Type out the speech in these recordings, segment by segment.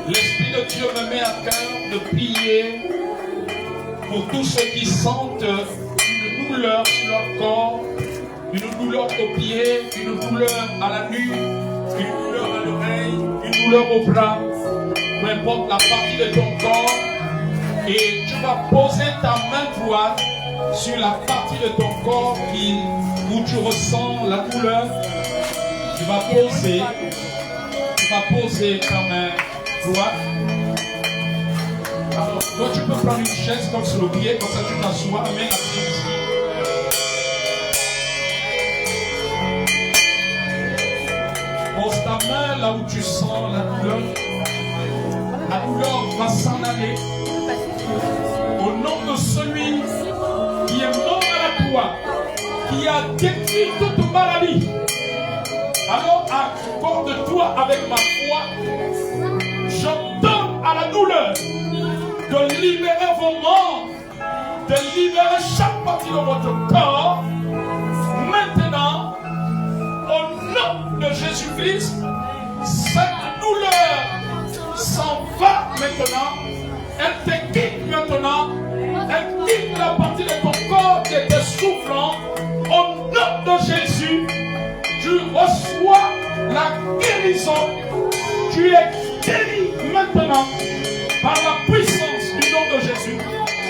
L'Esprit de Dieu me met à cœur de prier pour tous ceux qui sentent une douleur sur leur corps, une douleur aux pieds, une douleur à la nuque, une douleur à l'oreille, une douleur au bras, peu importe la partie de ton corps. Et tu vas poser ta main droite sur la partie de ton corps où tu ressens la douleur. Tu vas poser ta main droite. Alors, toi tu peux prendre une chaise comme sur le pied, comme ça tu t'assois, main assise ici. Pose ta main là où tu sens la douleur. La douleur va s'en aller. Au nom de celui qui est mort à la croix, qui a détruit toute maladie. Alors accorde-toi avec ma foi. J'ordonne à la douleur de libérer vos membres, de libérer chaque partie de votre corps. Maintenant, au nom de Jésus-Christ, cette douleur s'en va maintenant. Elle te quitte maintenant. Elle quitte la partie de ton corps qui était souffrant. Au nom de Jésus, tu reçois la guérison. Tu es guéri maintenant par la puissance du nom de Jésus.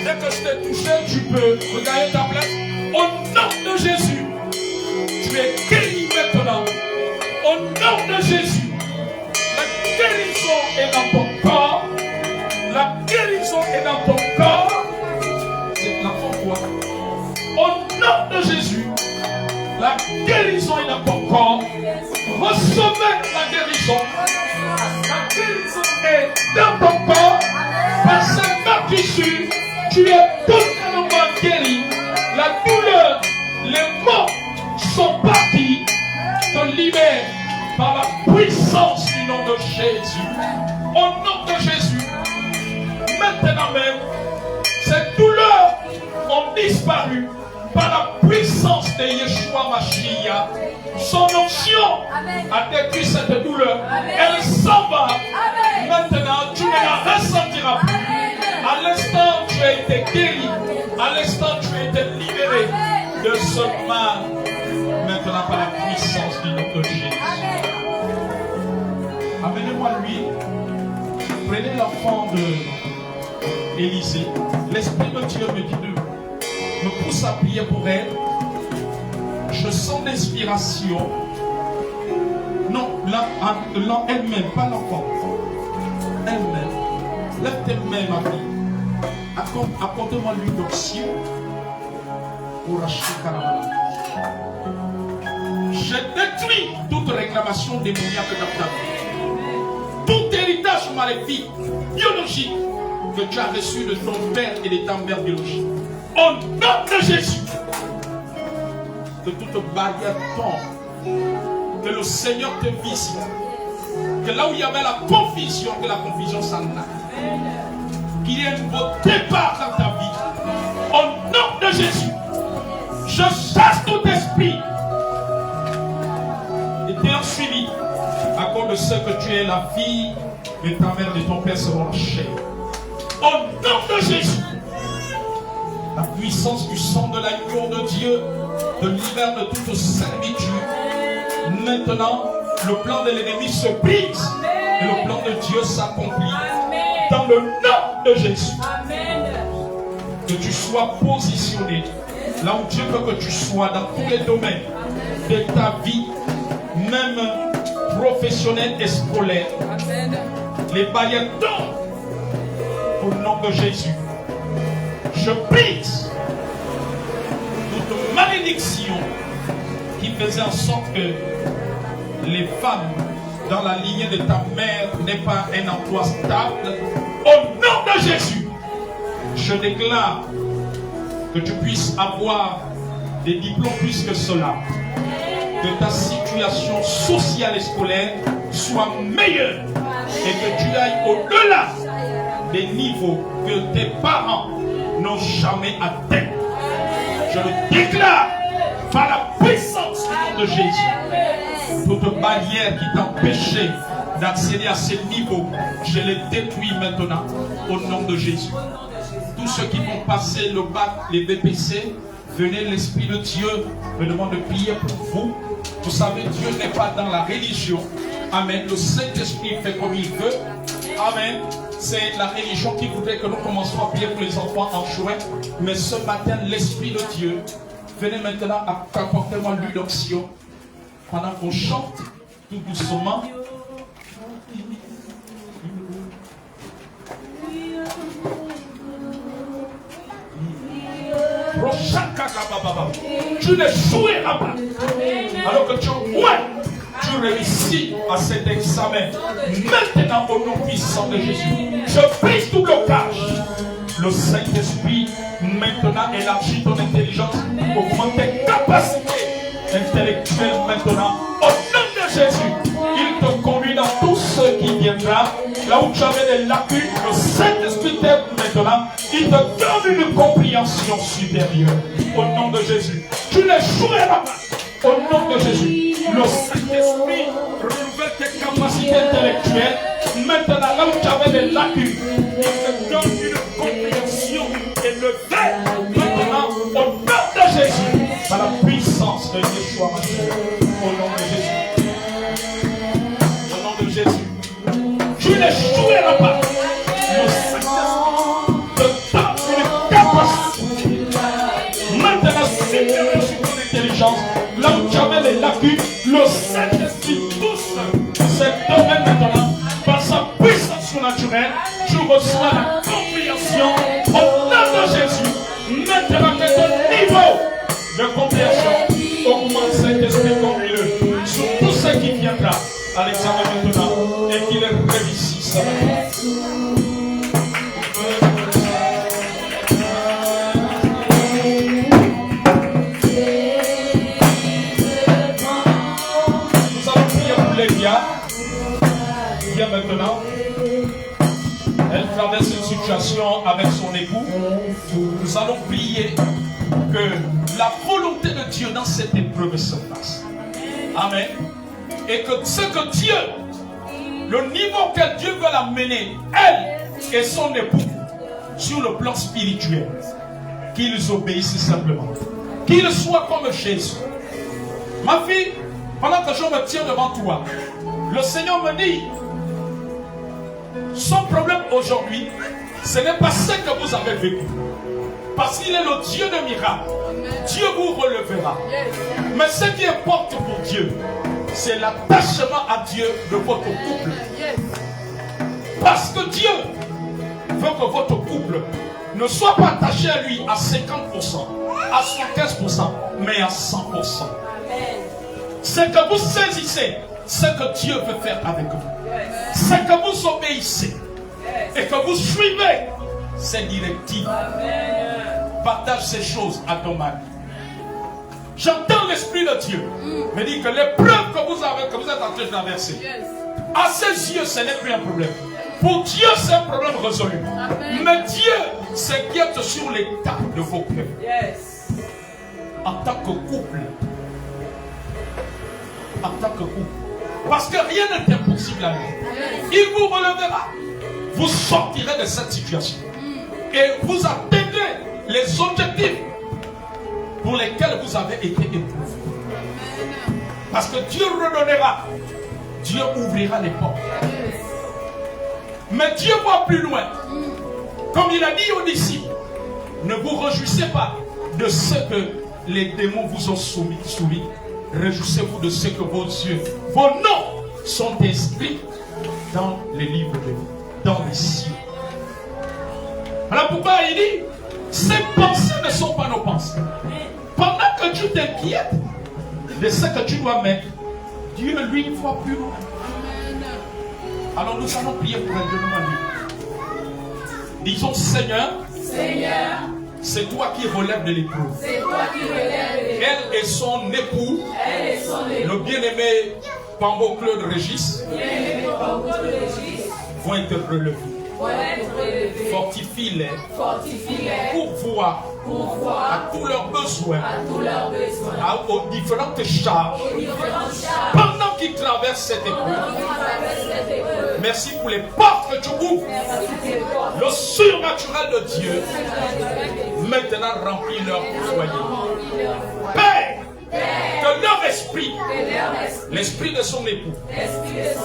Dès que je t'ai touché, tu peux regagner ta place. Au nom de Jésus, tu es guéri maintenant. Au nom de Jésus, la guérison est dans ton corps. La guérison est dans ton corps. C'est l'enfant quoi? Au nom de Jésus, la guérison est dans ton corps. Recevez la guérison. La guérison est dans ton corps. Par cette meurtrissure, tu es totalement guéri. La douleur, les mots sont partis. Te libère par la puissance du nom de Jésus. Au nom de Jésus, maintenant même, ces douleurs ont disparu par la puissance de Yeshua Mashiach. Son onction a détruit cette douleur. Elle s'en va. Maintenant, tu ne la ressentiras plus. À l'instant, tu as été guéri. À l'instant, tu as été libéré de ce mal. Maintenant, par la puissance du nom de Jésus. Amenez-moi lui. Prenez l'enfant de Élisée. L'Esprit de Dieu me pousse à prier pour elle. Je sens l'inspiration. Non, elle-même, pas l'enfant. Elle-même. Lève tes mains, ma fille. Apporte-moi l'huile d'onction pour acheter Karamala. Je détruis toute réclamation démoniaque dans ta vie. Tout héritage maléfique, biologique, que tu as reçu de ton père et de ta mère biologique. Au nom de Jésus, que toute barrière tombe, que le Seigneur te visite, que là où il y avait la confusion, que la confusion s'en aille, qu'il y ait un nouveau départ dans ta vie. Au nom de Jésus, je chasse tout esprit et t'es suivi à cause de ce que tu es la fille de ta mère et de ton père seront la chair. Au nom de Jésus, la puissance du sang de l'agneau de Dieu te libère de toute servitude. Maintenant, le plan de l'ennemi se brise et le plan de Dieu s'accomplit. Dans le nom de Jésus. Amen. Que tu sois positionné là où Dieu veut que tu sois dans tous les domaines de ta vie, même professionnelle et scolaire. Amen. Les barrières tombent au nom de Jésus. Je brise toute malédiction qui faisait en sorte que les femmes dans la lignée de ta mère n'aient pas un emploi stable. Au nom de Jésus, je déclare que tu puisses avoir des diplômes plus que cela. Que ta situation sociale et scolaire soit meilleure et que tu ailles au-delà des niveaux que tes parents n'ont jamais atteints. Je le déclare par la puissance du nom de Jésus. Toute barrière qui t'empêchait d'accéder à ce niveau. Je les détruis maintenant au nom de Jésus. Tous ceux qui vont passer le bac, les BPC, venez, l'Esprit de Dieu me demande de prier pour vous. Vous savez, Dieu n'est pas dans la religion. Amen. Le Saint-Esprit fait comme il veut. Amen. C'est la religion qui voudrait que nous commencions à prier pour les enfants en juin. Mais ce matin, l'Esprit de Dieu, venez maintenant apporter-moi l'huile d'onction pendant qu'on chante tout doucement. Tu ne joueras pas. Alors que tu réussis à cet examen. Maintenant, au nom puissant de Jésus, je brise tout blocage. Le Saint-Esprit, maintenant, élargit ton intelligence, augmente tes capacités intellectuelles maintenant. Au nom de Jésus, il te conduit dans tout ce qui viendra. Là où tu avais des lacunes, le Saint-Esprit t'aide maintenant. Il te donne une compréhension supérieure. Au nom de Jésus, tu ne joueras pas. Au nom de Jésus, le Saint-Esprit renouvelle tes capacités intellectuelles. Maintenant, là où tu avais des lacunes, il te donne une compréhension élevée. Maintenant, au nom de Jésus, par la puissance de Yeshua. Au nom de Jésus. Au nom de Jésus. Tu ne joueras pas. Le Saint-Esprit te donne une capacité. Maintenant, supérieur sur ton intelligence. Là où tu avais les lacunes, le Saint-Esprit pousse cet domaine maintenant. Par sa puissance surnaturelle, tu reçois la compréhension au nom de Jésus. Maintenant que ton niveau de compréhension augmente, Saint-Esprit, conduis-le sur tout ce qui viendra à l'examen maintenant et qu'il réussisse. Maintenant, elle traverse une situation avec son époux. Nous allons prier que la volonté de Dieu dans cette épreuve se fasse. Amen. Et que ce que Dieu, le niveau que Dieu veut l'amener, elle et son époux, sur le plan spirituel, qu'ils obéissent simplement. Qu'ils soient comme Jésus. Ma fille, pendant que je me tiens devant toi, le Seigneur me dit, son problème aujourd'hui, ce n'est pas ce que vous avez vécu. Parce qu'il est le Dieu de miracles. Dieu vous relevera. Mais ce qui importe pour Dieu, c'est l'attachement à Dieu de votre couple. Parce que Dieu veut que votre couple ne soit pas attaché à lui à 50%, à 75%, mais à 100%. C'est que vous saisissez ce que Dieu veut faire avec vous. C'est que vous obéissez et que vous suivez ses directives. Partage ces choses à ton mari. J'entends l'Esprit de Dieu me dire que l'épreuve que vous avez, que vous êtes en train de traverser, à ses yeux, ce n'est plus un problème. Pour Dieu, c'est un problème résolu. Mais Dieu s'inquiète sur l'état de vos cœurs. En tant que couple. En tant que couple. Parce que rien n'est impossible à lui. Il vous relèvera. Vous sortirez de cette situation. Et vous atteindrez les objectifs pour lesquels vous avez été éprouvés. Parce que Dieu redonnera. Dieu ouvrira les portes. Mais Dieu voit plus loin. Comme il a dit aux disciples, ne vous réjouissez pas de ce que les démons vous ont soumis. Réjouissez-vous de ce que vos yeux, vos noms sont inscrits dans les livres de vie, dans les cieux. Alors pourquoi il dit, ces pensées ne sont pas nos pensées. Pendant que tu t'inquiètes de ce que tu dois mettre, Dieu lui voit plus loin. Alors nous allons prier pour un demande. Disons, Seigneur, c'est toi qui relèves de l'épreuve. Elle et son époux, le bien-aimé Pambo Claude Régis, vont être relevés. Fortifie-les. Pourvois à tous leurs besoins, aux différentes charges. Pendant qu'ils traversent cette épreuve, merci pour les portes que tu ouvres. Le surnaturel de Dieu maintenant remplit leur foyer. Père, que leur esprit, l'esprit de son époux,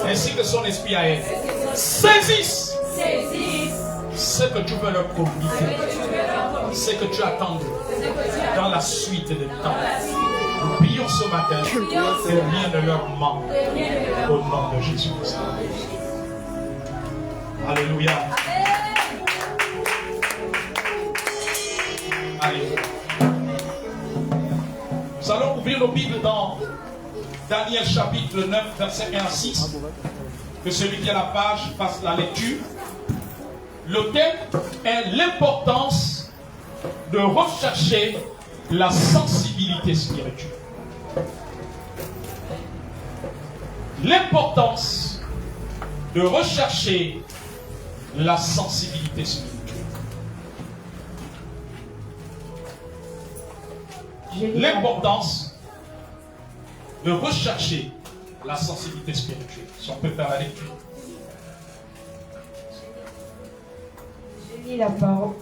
ainsi que son esprit à elle, saisissent ce que tu veux leur communiquer, ce que tu attends dans la suite des temps. Nous prions ce matin que rien ne leur manque au nom de Jésus-Christ. Alléluia. Alléluia. Nous allons ouvrir nos Bibles dans Daniel chapitre 9, versets 1 à 6. Que celui qui a la page fasse la lecture. Le thème est l'importance de rechercher la sensibilité spirituelle. L'importance de rechercher la sensibilité spirituelle. L'importance de rechercher la sensibilité spirituelle. Si on peut faire la lecture. Je lis la parole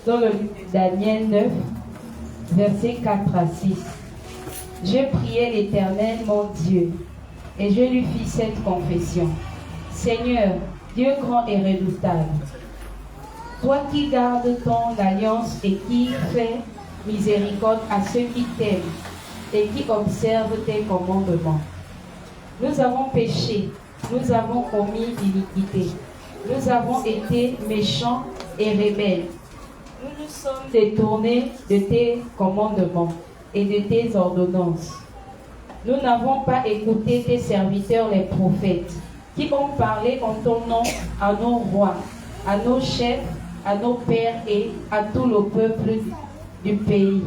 dans le livre de Daniel 9, versets 4 à 6. Je priai l'Éternel, mon Dieu, et je lui fis cette confession. Seigneur, Dieu grand et redoutable, toi qui gardes ton alliance et qui fais miséricorde à ceux qui t'aiment et qui observent tes commandements. Nous avons péché, nous avons commis l'iniquité, nous avons été méchants et rebelles. Nous nous sommes détournés de tes commandements et de tes ordonnances. Nous n'avons pas écouté tes serviteurs les prophètes, qui ont parlé en ton nom à nos rois, à nos chefs, à nos pères et à tout le peuple du pays.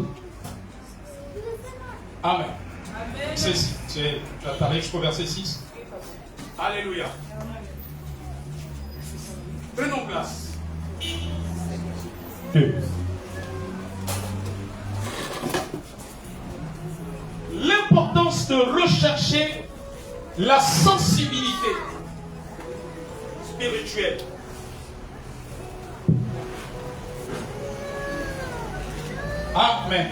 Amen. Tu as parlé jusqu'au verset 6. Alléluia. Prenons place. 2. L'importance de rechercher la sensibilité spirituelle. Amen.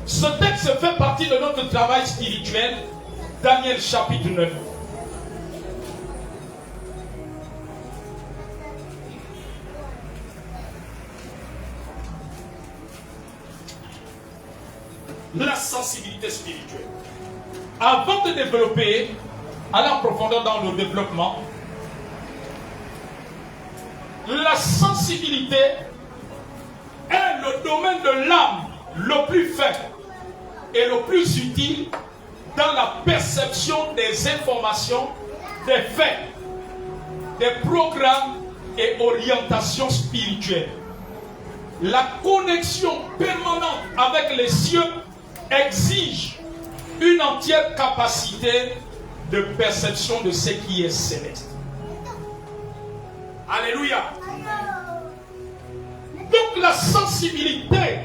Ce texte fait partie de notre travail spirituel, Daniel chapitre 9. La sensibilité spirituelle. Avant de développer, aller en profondeur dans le développement, la sensibilité est le domaine de l'âme le plus faible et le plus utile dans la perception des informations, des faits, des programmes et orientations spirituelles. La connexion permanente avec les cieux exige une entière capacité de perception de ce qui est céleste. Alléluia. Donc la sensibilité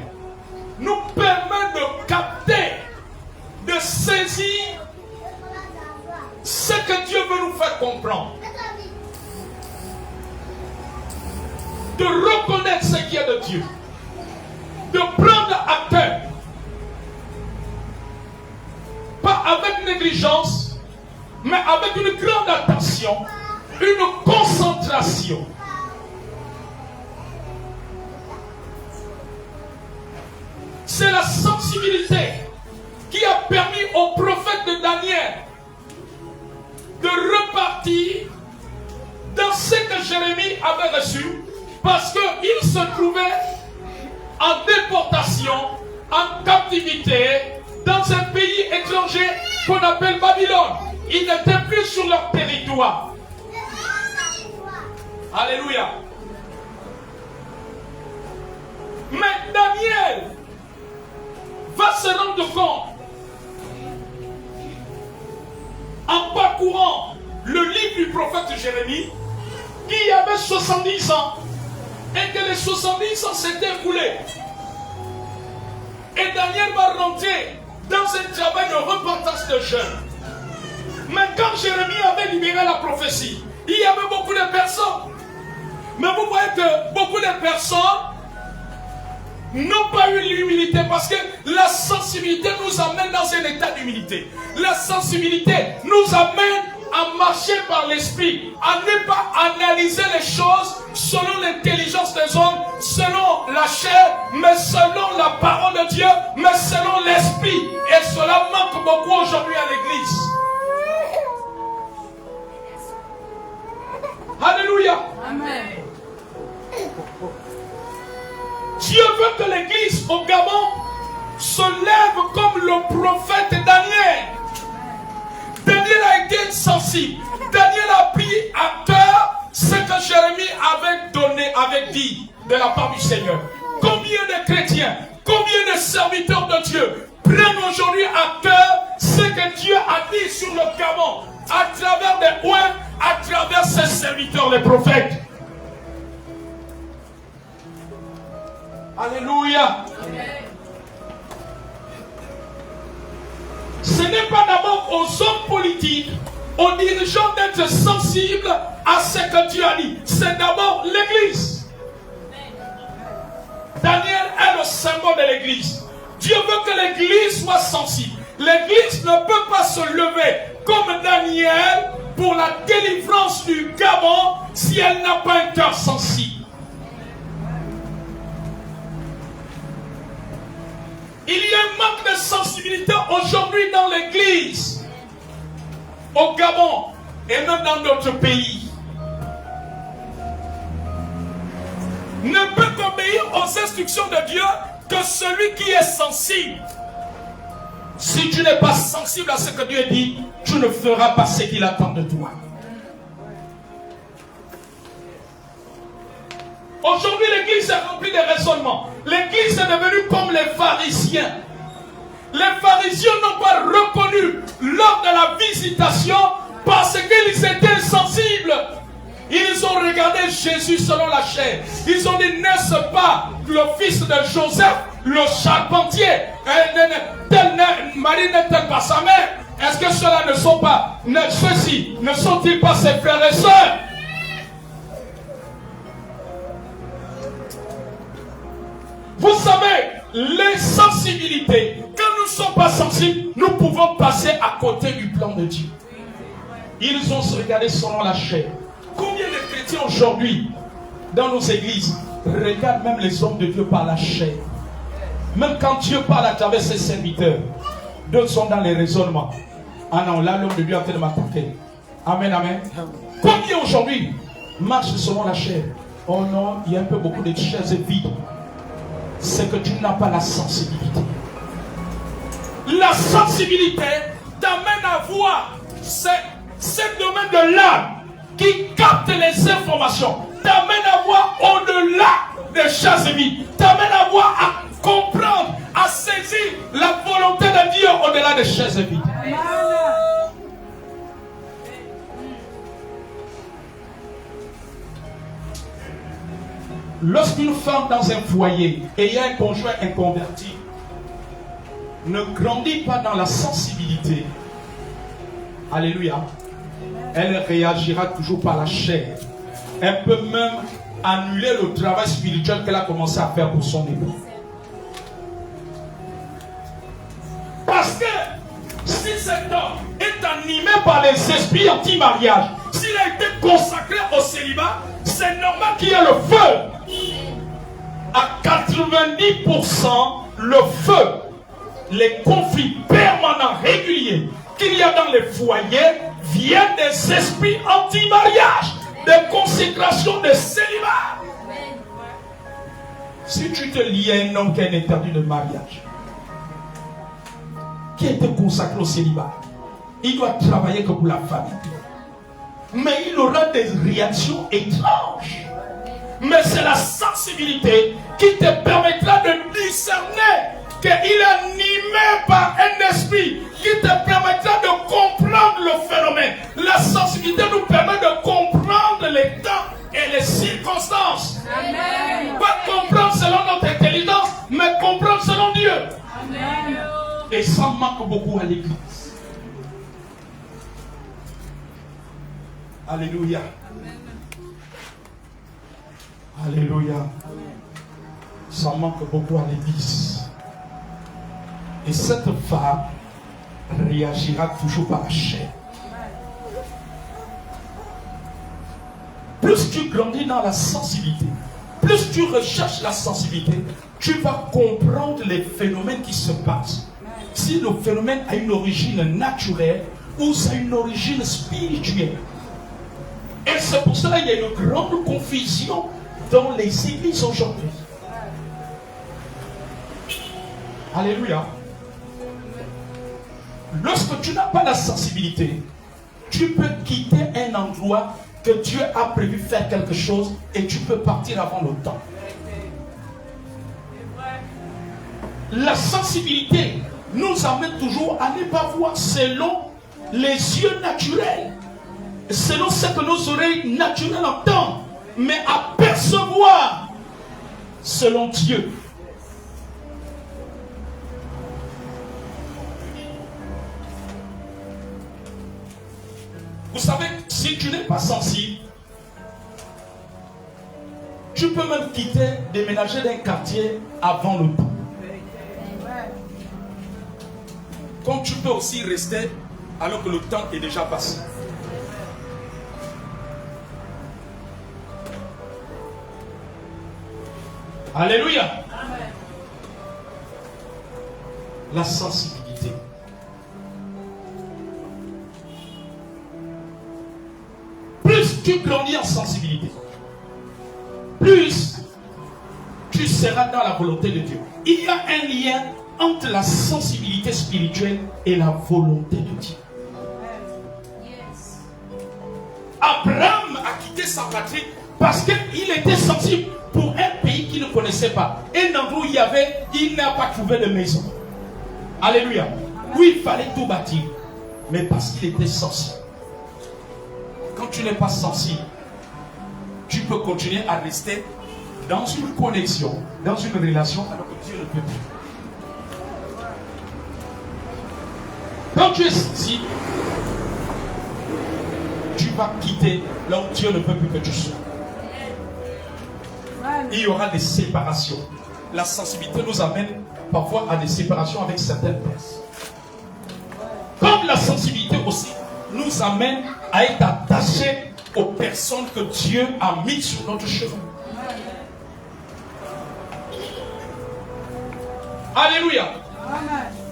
nous permet de capter, de saisir ce que Dieu veut nous faire comprendre. De reconnaître ce qui est de Dieu. De prendre à cœur. Pas avec négligence, mais avec une grande attention, une concentration. C'est la sensibilité qui a permis au prophète de Daniel de repartir dans ce que Jérémie avait reçu, parce qu'il se trouvait en déportation, en captivité, dans un pays étranger qu'on appelle Babylone. Ils n'étaient plus sur leur territoire. Alléluia. Mais Daniel va se rendre compte, en parcourant le livre du prophète Jérémie, qui avait 70 ans, et que les 70 ans s'étaient écoulés. Et Daniel va rentrer dans un travail de repentance de jeûne. Mais quand Jérémie avait libéré la prophétie, il y avait beaucoup de personnes. Mais vous voyez que beaucoup de personnes n'ont pas eu l'humilité, parce que la sensibilité nous amène dans un état d'humilité. La sensibilité nous amène à marcher par l'esprit, à ne pas analyser les choses selon l'intelligence des hommes, selon la chair, mais selon la parole de Dieu, mais selon l'esprit. Et cela manque beaucoup aujourd'hui à l'église. Alléluia. Amen. Dieu veut que l'église au Gabon se lève comme le prophète Daniel. Daniel a été sensible. Daniel a pris à cœur ce que Jérémie avait donné, avait dit de la part du Seigneur. Combien de chrétiens, combien de serviteurs de Dieu prennent aujourd'hui à cœur ce que Dieu a dit sur le Gabon à travers des oins, à travers ses serviteurs, les prophètes. Alléluia. Ce n'est pas d'abord aux hommes politiques, aux dirigeants d'être sensibles à ce que Dieu a dit. C'est d'abord l'église. Daniel est le symbole de l'église. Dieu veut que l'église soit sensible. L'église ne peut pas se lever comme Daniel pour la délivrance du Gabon si elle n'a pas un cœur sensible. Il y a un manque de sensibilité aujourd'hui dans l'église, au Gabon et même dans d'autres pays. Ne peut obéir aux instructions de Dieu que celui qui est sensible. Si tu n'es pas sensible à ce que Dieu dit, tu ne feras pas ce qu'il attend de toi. Aujourd'hui, l'église est remplie de raisonnements. L'église est devenue comme les pharisiens. Les pharisiens n'ont pas reconnu lors de la visitation parce qu'ils étaient sensibles. Ils ont regardé Jésus selon la chair. Ils ont dit, n'est-ce pas le fils de Joseph, le charpentier? Marie n'est-elle pas sa mère? Est-ce que ceux-là ne sont pas, ceux-ci ne sont-ils pas ses frères et sœurs? Vous savez, les sensibilités, quand nous ne sommes pas sensibles, nous pouvons passer à côté du plan de Dieu. Ils ont regardé selon la chair. Combien de chrétiens aujourd'hui, dans nos églises, regardent même les hommes de Dieu par la chair? Même quand Dieu parle à travers ses serviteurs, d'autres sont dans les raisonnements. Ah non, là l'homme de Dieu a fait de m'attaquer. Amen, amen. Combien aujourd'hui marchent selon la chair? Oh non, il y a un peu beaucoup de chaises vides. C'est que tu n'as pas la sensibilité. La sensibilité t'amène à voir ce domaine de l'âme qui capte les informations, t'amène à voir au-delà des chaises vides, t'amène à voir, à comprendre, à saisir la volonté de Dieu au-delà des chaises vides. Lorsqu'une femme dans un foyer ayant un conjoint inconverti ne grandit pas dans la sensibilité, alléluia, elle réagira toujours par la chair. Elle peut même annuler le travail spirituel qu'elle a commencé à faire pour son époux. Parce que si cet homme est animé par les esprits anti-mariage, s'il a été consacré au célibat, c'est normal qu'il y ait le feu. À 90%, le feu, les conflits permanents, réguliers qu'il y a dans les foyers viennent des esprits anti-mariage, des consécrations de célibat. Si tu te lis à un homme qui a un interdit de mariage, qui a été consacré au célibat, il doit travailler que pour la famille. Mais il aura des réactions étranges. Mais c'est la sensibilité qui te permettra de discerner qu'il est animé par un esprit qui te permettra de comprendre le phénomène. La sensibilité nous permet de comprendre les temps et les circonstances. Amen. Pas comprendre selon notre intelligence, mais comprendre selon Dieu. Amen. Et ça manque beaucoup à l'église. Alléluia. Alléluia. Ça manque beaucoup à l'église. Et cette femme réagira toujours par la chair. Plus tu grandis dans la sensibilité, plus tu recherches la sensibilité, tu vas comprendre les phénomènes qui se passent. Si le phénomène a une origine naturelle ou ça a une origine spirituelle. Et c'est pour cela qu'il y a une grande confusion dans les églises aujourd'hui. Alléluia. Lorsque tu n'as pas la sensibilité, tu peux quitter un endroit que Dieu a prévu faire quelque chose et tu peux partir avant le temps. La sensibilité nous amène toujours à ne pas voir selon les yeux naturels, selon ce que nos oreilles naturelles entendent, mais à percevoir selon Dieu. Vous savez, si tu n'es pas sensible, tu peux même quitter, déménager d'un quartier avant le temps. Comme tu peux aussi rester alors que le temps est déjà passé. Alléluia. Amen. La sensibilité. Plus tu grandis en sensibilité, plus tu seras dans la volonté de Dieu. Il y a un lien entre la sensibilité spirituelle et la volonté de Dieu. Abraham a quitté sa patrie parce qu'il était sensible pour un pays qu'il ne connaissait pas. Un endroit où il n'a pas trouvé de maison. Alléluia. Où il fallait tout bâtir. Mais parce qu'il était sensible. Quand tu n'es pas sensible, tu peux continuer à rester dans une connexion, dans une relation alors que Dieu ne peut plus. Quand tu es sensible, tu vas quitter là où Dieu ne peut plus que tu sois. Il y aura des séparations. La sensibilité nous amène parfois à des séparations avec certaines personnes. Comme la sensibilité aussi nous amène à être attachés aux personnes que Dieu a mises sur notre chemin. Alléluia.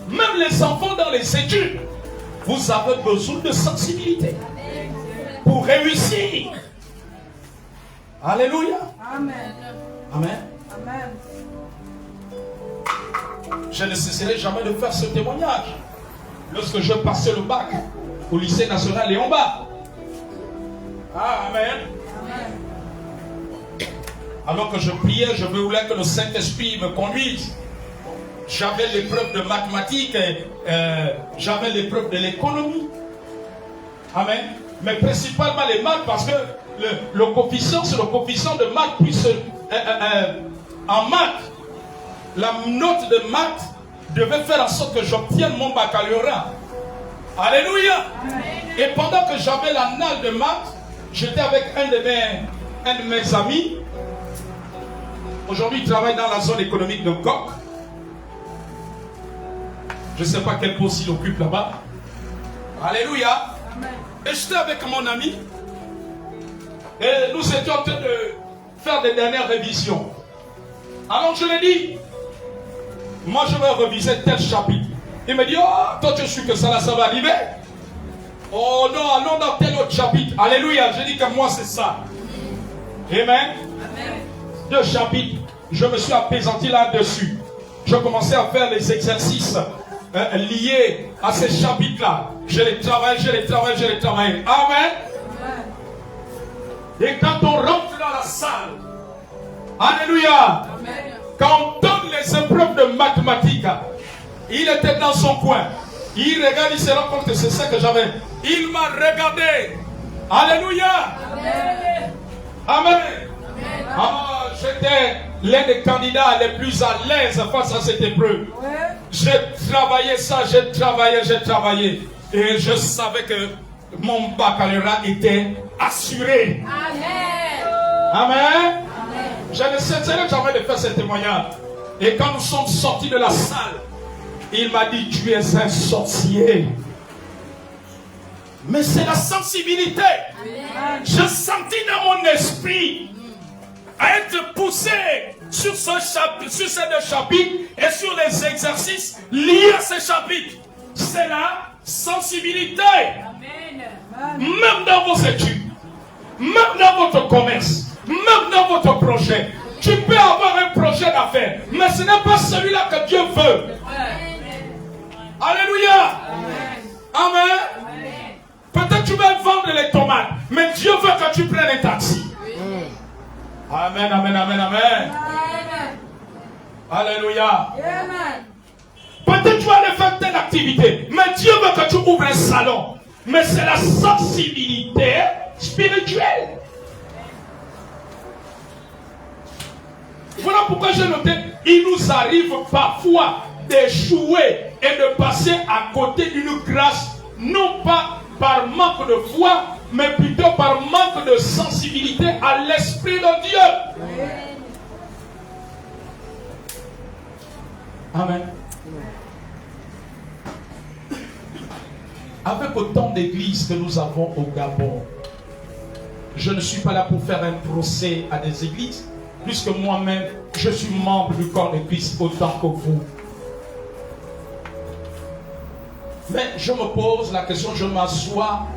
Même les enfants dans les études, vous avez besoin de sensibilité pour réussir. Alléluia. Amen. Amen. Amen. Je ne cesserai jamais de faire ce témoignage. Lorsque je passais le bac au lycée national Léon Bas. Amen. Amen. Alors que je priais, je voulais que le Saint-Esprit me conduise. J'avais l'épreuve de mathématiques, j'avais l'épreuve de l'économie. Amen. Mais principalement les maths, parce que le coefficient, c'est le coefficient de maths, puis en maths, la note de maths devait faire en sorte que j'obtienne mon baccalauréat. Alléluia. Amen. Et pendant que j'avais l'annale de maths, j'étais avec un de mes amis. Aujourd'hui, il travaille dans la zone économique de Coq. Je ne sais pas quel poste il occupe là-bas. Alléluia. Amen. Et j'étais avec mon ami. Et nous étions en train de faire des dernières révisions. Alors je lui ai dit, moi je vais réviser tel chapitre. Il me dit, oh, toi tu sais que ça va arriver. Oh non, allons dans tel autre chapitre. Alléluia. Je dis que moi c'est ça. Amen. Amen. 2 chapitres. Je me suis apaisanti là-dessus. Je commençais à faire les exercices liés à ces chapitres-là. Je les travaille. Amen. Amen. Et quand on rentre dans la salle, alléluia, amen. Quand on donne les épreuves de mathématiques. Il était dans son coin. Il regarde, il se rend compte que c'est ça que j'avais. Il m'a regardé. Alléluia. Amen. Amen. Ah, j'étais l'un des candidats les plus à l'aise face à cette épreuve. J'ai travaillé ça, j'ai travaillé. Et je savais que mon baccalauréat était assuré. Amen. Amen. Je ne cesserai jamais de faire ce témoignage. Et quand nous sommes sortis de la salle, il m'a dit, tu es un sorcier. Mais c'est la sensibilité. Amen. Je sentis dans mon esprit à être poussé sur ces deux chapitres et sur les exercices liés à ces chapitres. C'est la sensibilité. Amen. Même dans vos études, même dans votre commerce, même dans votre projet. Tu peux avoir un projet d'affaires, mais ce n'est pas celui-là que Dieu veut. Amen. Alléluia. Amen. Amen. Peut-être tu vas vendre les tomates, mais Dieu veut que tu prennes un taxi. Amen, amen, amen, amen. Alléluia. Peut-être tu vas aller faire telle activité, mais Dieu veut que tu ouvres un salon. Mais c'est la sensibilité spirituelle. Voilà pourquoi j'ai noté, il nous arrive parfois d'échouer et de passer à côté d'une grâce, non pas par manque de foi, mais plutôt par manque de sensibilité à l'Esprit de Dieu. Amen. Avec autant d'églises que nous avons au Gabon, je ne suis pas là pour faire un procès à des églises, puisque moi-même, je suis membre du corps de Christ autant que vous. Mais je me pose la question, je m'assois,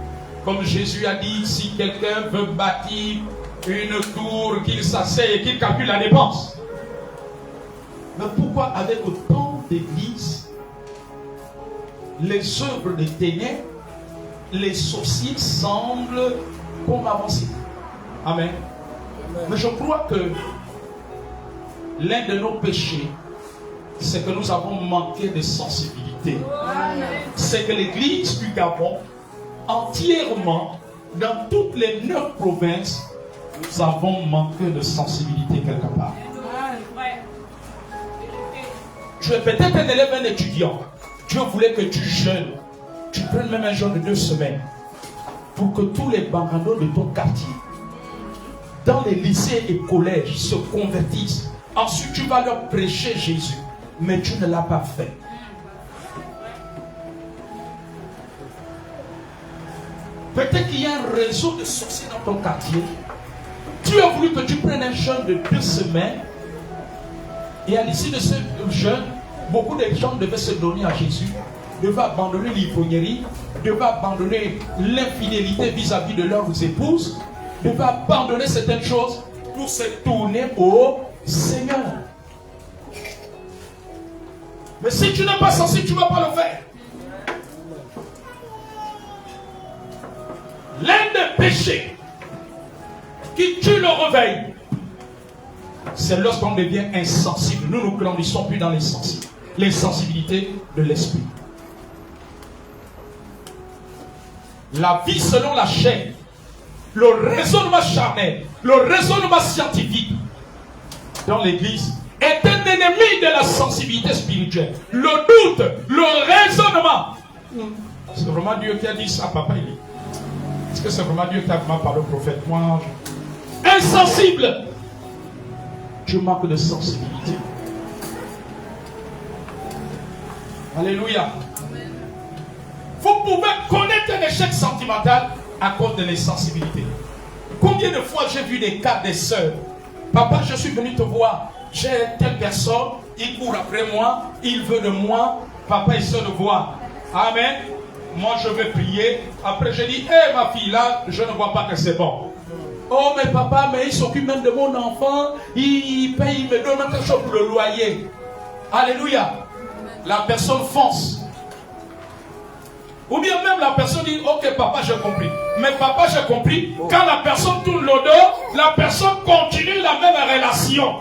comme Jésus a dit, si quelqu'un veut bâtir une tour, qu'il s'asseye et qu'il calcule la dépense. Mais pourquoi avec autant d'églises, les œuvres des ténèbres, les sorciers semblent comme avancer? Amen. Mais je crois que l'un de nos péchés, c'est que nous avons manqué de sensibilité. C'est que l'église du Gabon, entièrement, dans toutes les 9 provinces, nous avons manqué de sensibilité quelque part. Tu es peut-être un élève, un étudiant. Dieu voulait que tu jeûnes. Tu prennes même un jeûne de 2 semaines. Pour que tous les banganos de ton quartier, dans les lycées et collèges, se convertissent. Ensuite, tu vas leur prêcher Jésus. Mais tu ne l'as pas fait. Peut-être qu'il y a un réseau de sorciers dans ton quartier. Tu as voulu que tu prennes un jeûne de 2 semaines. Et à l'issue de ce jeûne, beaucoup de gens devaient se donner à Jésus, devaient abandonner l'ivrognerie, devaient abandonner l'infidélité vis-à-vis de leurs épouses, devaient abandonner certaines choses pour se tourner au Seigneur. Mais si tu n'es pas sensible, tu ne vas pas le faire. L'un des péchés qui tue le réveil, c'est lorsqu'on devient insensible. Nous ne grandissons plus dans l'insensibilité de l'esprit. La vie selon la chair, le raisonnement charnel, le raisonnement scientifique dans l'église est un ennemi de la sensibilité spirituelle. Le doute, le raisonnement. C'est vraiment Dieu qui a dit ça, papa? Est-ce que c'est vraiment Dieu qui a vraiment parlé au prophète? Moi, insensible. Je manque de sensibilité. Alléluia. Vous pouvez connaître un échec sentimental à cause de l'insensibilité. Combien de fois j'ai vu des cas des sœurs? Papa, je suis venu te voir. J'ai telle personne, il court après moi, il veut de moi. Papa, il sort de voir. Amen. Moi, je vais prier. Après, je dis, hé, ma fille, là, je ne vois pas que c'est bon. Oh, mais papa, mais il s'occupe même de mon enfant. Il paye, il me donne même quelque chose pour le loyer. Alléluia. La personne fonce. Ou bien même la personne dit, ok, papa, j'ai compris. Mais papa, j'ai compris. Quand la personne tourne le dos, la personne continue la même relation.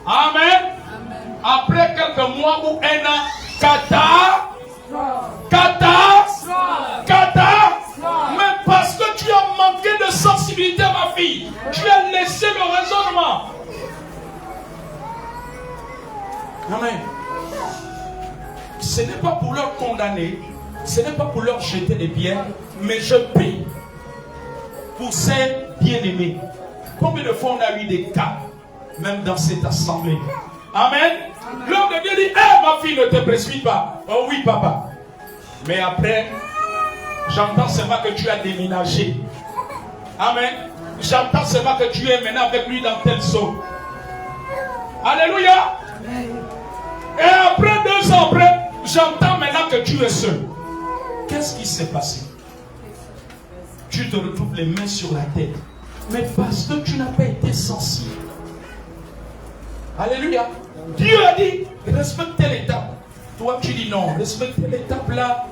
Amen. après quelques mois ou un an, mais parce que tu as manqué de sensibilité, ma fille, tu as laissé le raisonnement. Amen. Ce n'est pas pour leur condamner, ce n'est pas pour leur jeter des pierres, mais je prie pour ces bien-aimés. Combien de fois on a eu des cas, même dans cette assemblée. Amen. L'homme de Dieu dit, ma fille, ne te précipite pas. Oh oui, papa. Mais après, j'entends seulement que tu as déménagé. Amen. J'entends seulement que tu es maintenant avec lui dans tel saut. Alléluia. Et après 2 ans après, j'entends maintenant que tu es seul. Qu'est-ce qui s'est passé? Tu te retrouves les mains sur la tête. Mais parce que tu n'as pas été sensible. Alléluia. Dieu a dit, respectez l'étape. Toi, tu dis non, respecter l'étape là.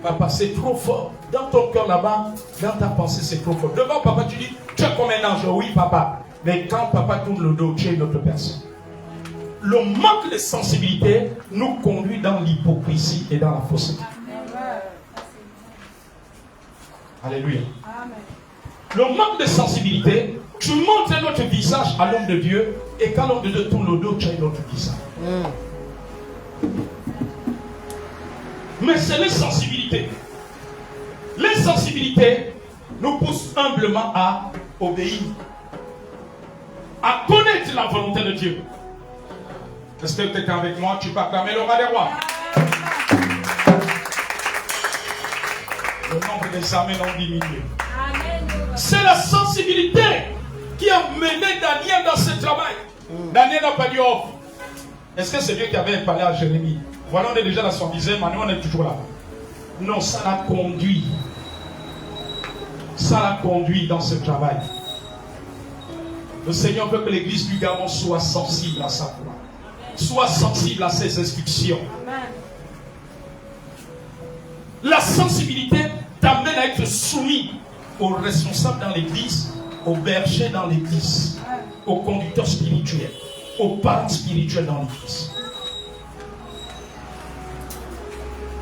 Papa, c'est trop fort. Dans ton cœur là-bas, dans ta pensée, c'est trop fort. Devant papa, tu dis, tu es comme un ange. Oui, papa. Mais quand papa tourne le dos, tu es une autre personne. Le manque de sensibilité nous conduit dans l'hypocrisie et dans la fausseté. Alléluia. Le manque de sensibilité, tu montres notre visage à l'homme de Dieu, et quand l'homme de Dieu tourne le dos, tu as une autre visage. Mais c'est les sensibilités. Les sensibilités nous poussent humblement à obéir, à connaître la volonté de Dieu. Est-ce que tu es avec moi? Tu peux acclamer le roi des rois. Le nombre des armées n'ont diminué. C'est la sensibilité qui a mené Daniel dans ce travail. Daniel n'a pas dit oh. Est-ce que c'est Dieu qui avait parlé à Jérémie? Voilà, on est déjà dans son dixième, mais nous on est toujours là. Non, ça l'a conduit. Ça l'a conduit dans ce travail. Le Seigneur veut que l'église du Gabon soit sensible à sa voix. Soit sensible à ses instructions. La sensibilité t'amène à être soumis aux responsables dans l'église, aux bergers dans l'église, aux conducteurs spirituels, aux parents spirituels dans l'église.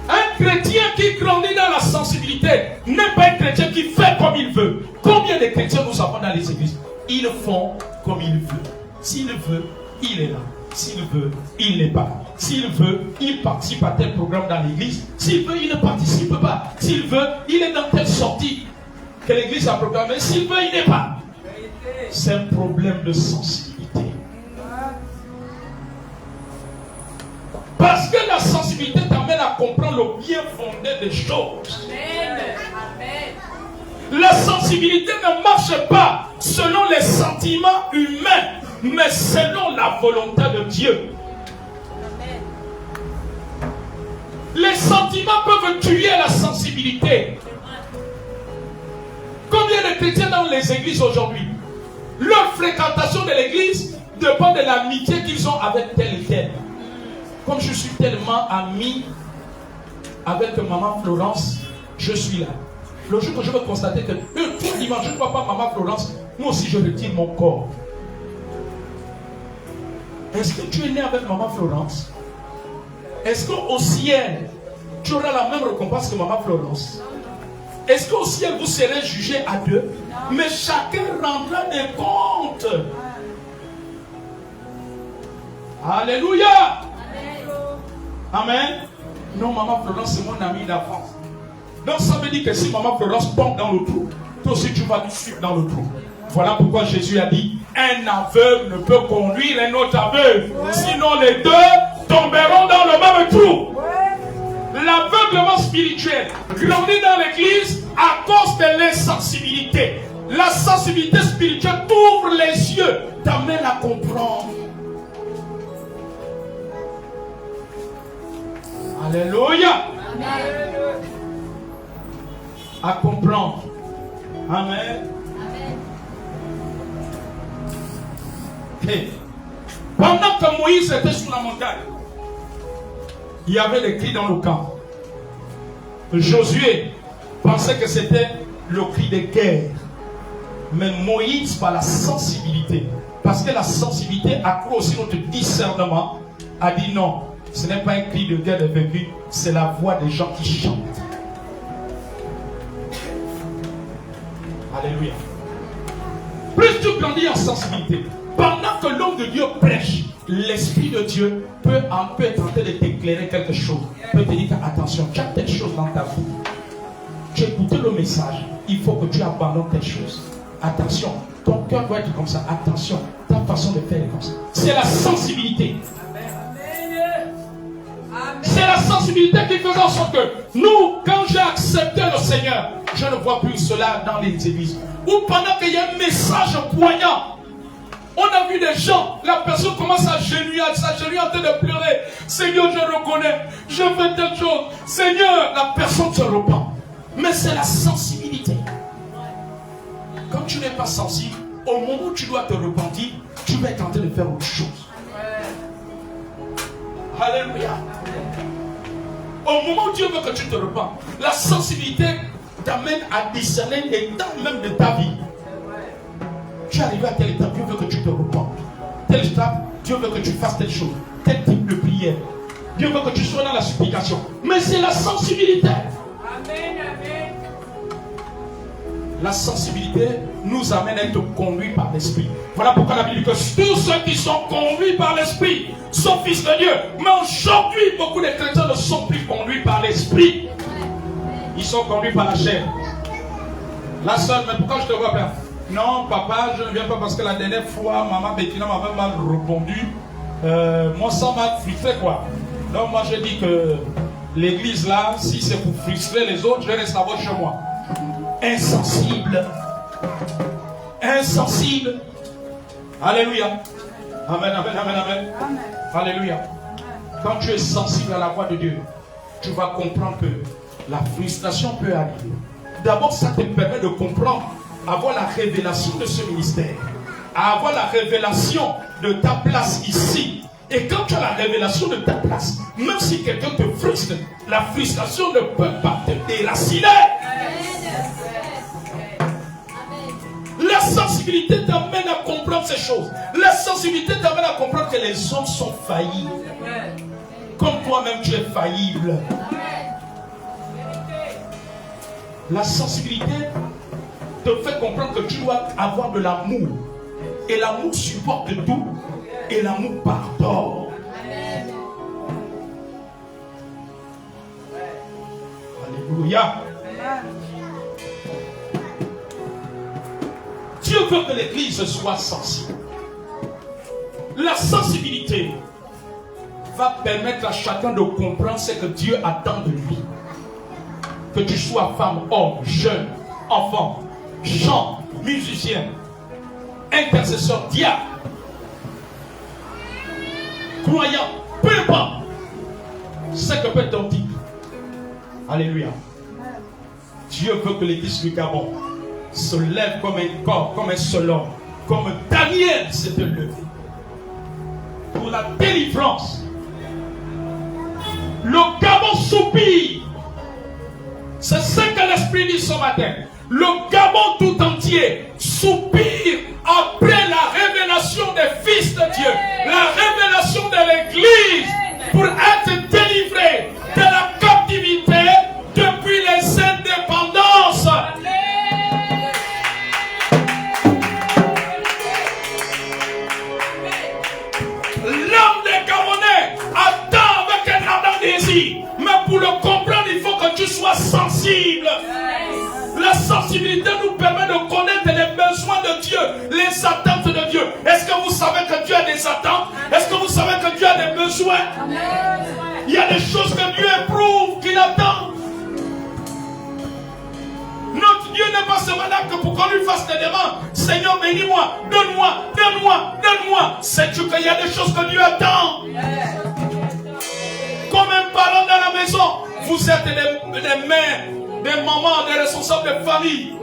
Un chrétien qui grandit dans la sensibilité n'est pas un chrétien qui fait comme il veut. Combien de chrétiens nous avons dans les églises? Ils font comme ils veulent. S'il veut, il est là. S'il veut, il n'est pas là. S'il veut, il participe à tel programme dans l'église. S'il veut, il ne participe pas. S'il veut, il est dans telle sortie que l'église a programmée. S'il veut, il n'est pas. C'est un problème de sensibilité. Parce que la sensibilité t'amène à comprendre le bien fondé des choses. La sensibilité ne marche pas selon les sentiments humains, mais selon la volonté de Dieu. Les sentiments peuvent tuer la sensibilité. Combien de chrétiens dans les églises aujourd'hui, leur fréquentation de l'église dépend de l'amitié qu'ils ont avec tel et tel. Comme je suis tellement ami avec maman Florence, je suis là. Le jour que je veux constater que tout dimanche, je ne vois pas maman Florence, moi aussi je retire mon corps. Est-ce que tu es né avec maman Florence? Est-ce qu'au ciel, tu auras la même récompense que maman Florence? Est-ce qu'au ciel, vous serez jugés à deux? Mais chacun rendra des comptes. Alléluia. Amen. Non, maman Florence, c'est mon ami d'enfance. Donc ça veut dire que si maman Florence tombe dans le trou, toi aussi tu vas lui suivre dans le trou. Voilà pourquoi Jésus a dit, un aveugle ne peut conduire un autre aveugle. Sinon les deux tomberont dans le même trou. L'aveuglement spirituel grandit dans l'église à cause de l'insensibilité. La sensibilité spirituelle t'ouvre les yeux, t'amène à comprendre. Alléluia. À comprendre. Amen. Hey. Pendant que Moïse était sur la montagne, il y avait des cris dans le camp. Josué pensait que c'était le cri de guerre. Mais Moïse, par la sensibilité, parce que la sensibilité accroît aussi notre discernement, a dit non, ce n'est pas un cri de guerre de vaincu, c'est la voix des gens qui chantent. Alléluia. Plus tu grandis en sensibilité, pendant que l'homme de Dieu prêche, l'Esprit de Dieu peut être en train de t'éclairer quelque chose. Peut te dire attention, tu as telle chose dans ta vie. Tu as écouté le message, il faut que tu abandonnes telle chose. Attention, ton cœur doit être comme ça. Attention, ta façon de faire est comme ça. C'est la sensibilité. C'est la sensibilité qui fait en sorte que nous, quand j'ai accepté le Seigneur, je ne vois plus cela dans les églises. Ou pendant qu'il y a un message poignant, on a vu des gens, la personne commence à genouiller en train de pleurer. Seigneur, je reconnais, je fais telle chose. Seigneur, la personne se repent. Mais c'est la sensibilité. Quand tu n'es pas sensible, au moment où tu dois te repentir, tu vas être en train de faire autre chose. Alléluia. Au moment où Dieu veut que tu te repens, la sensibilité t'amène à discerner l'état même de ta vie. Tu es arrivé à telle étape, Dieu veut que tu te repentes. Telle étape, Dieu veut que tu fasses telle chose. Tel type de prière. Dieu veut que tu sois dans la supplication. Mais c'est la sensibilité. Amen, amen. La sensibilité nous amène à être conduits par l'Esprit. Voilà pourquoi la Bible dit que tous ceux qui sont conduits par l'Esprit sont fils de Dieu. Mais aujourd'hui, beaucoup de chrétiens ne sont plus conduits par l'Esprit. Ils sont conduits par la chair. La seule, mais pourquoi je te vois bien? Non, papa, je ne viens pas parce que la dernière fois, maman Bettina m'avait mal répondu. Moi, ça m'a frustré, quoi. Donc, moi, je dis que l'église, là, si c'est pour frustrer les autres, je reste là-bas chez moi. Insensible. Insensible. Alléluia. Amen, amen, amen, amen. Amen. Alléluia. Quand tu es sensible à la voix de Dieu, tu vas comprendre que la frustration peut arriver. D'abord, ça te permet de comprendre, avoir la révélation de ce ministère, avoir la révélation de ta place ici. Et quand tu as la révélation de ta place, même si quelqu'un te frustre, la frustration ne peut pas te déraciner. La sensibilité t'amène à comprendre ces choses. La sensibilité t'amène à comprendre que les hommes sont faillibles. Comme toi-même tu es faillible. La sensibilité te fait comprendre que tu dois avoir de l'amour. Et l'amour supporte tout. Et l'amour pardonne. Alléluia. Dieu veut que l'église soit sensible. La sensibilité va permettre à chacun de comprendre ce que Dieu attend de lui. Que tu sois femme, homme, jeune, enfant, chant, musicien, intercesseur, diable, croyant, peu importe ce que peut ton titre. Alléluia. Dieu veut que l'église du Gabon se lève comme un corps, comme un seul homme, comme Daniel s'est levé pour la délivrance. Le Gabon soupire. C'est ce que l'Esprit dit ce matin. Le Gabon tout entier soupire après la révélation des fils de Dieu, la révélation de l'Église pour être délivré de la captivité depuis les indépendances. L'homme des Gabonais attend avec un ardent désir, mais pour le comprendre, il faut que tu sois sensible. La sensibilité nous permet de connaître les besoins de Dieu, les attentes de Dieu. Est-ce que vous savez que Dieu a des attentes? Est-ce que vous savez que Dieu a des besoins? Il y a des choses que Dieu éprouve, qu'il attend. Notre Dieu n'est pas seulement là que pour qu'on lui fasse des demandes. Seigneur, bénis-moi, donne-moi, donne-moi, donne-moi. Sais-tu qu'il y a des choses que Dieu attend? Comme un parent dans la maison, vous êtes des mères, des mamans, des responsables de famille.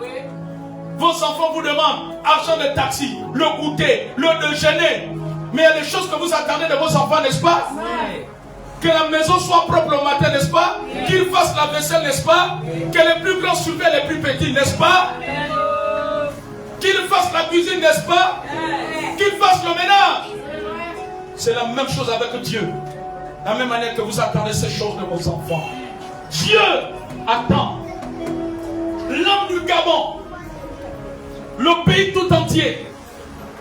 Vos enfants vous demandent argent de taxi, le goûter, le déjeuner. Mais il y a des choses que vous attendez de vos enfants, n'est-ce pas? Que la maison soit propre le matin, n'est-ce pas? Qu'ils fassent la vaisselle, n'est-ce pas? Que les plus grands surveillent les plus petits, n'est-ce pas? Qu'ils fassent la cuisine, n'est-ce pas? Qu'ils fassent le ménage. C'est la même chose avec Dieu. La même manière que vous attendez ces choses de vos enfants. Dieu attend l'âme du Gabon, le pays tout entier,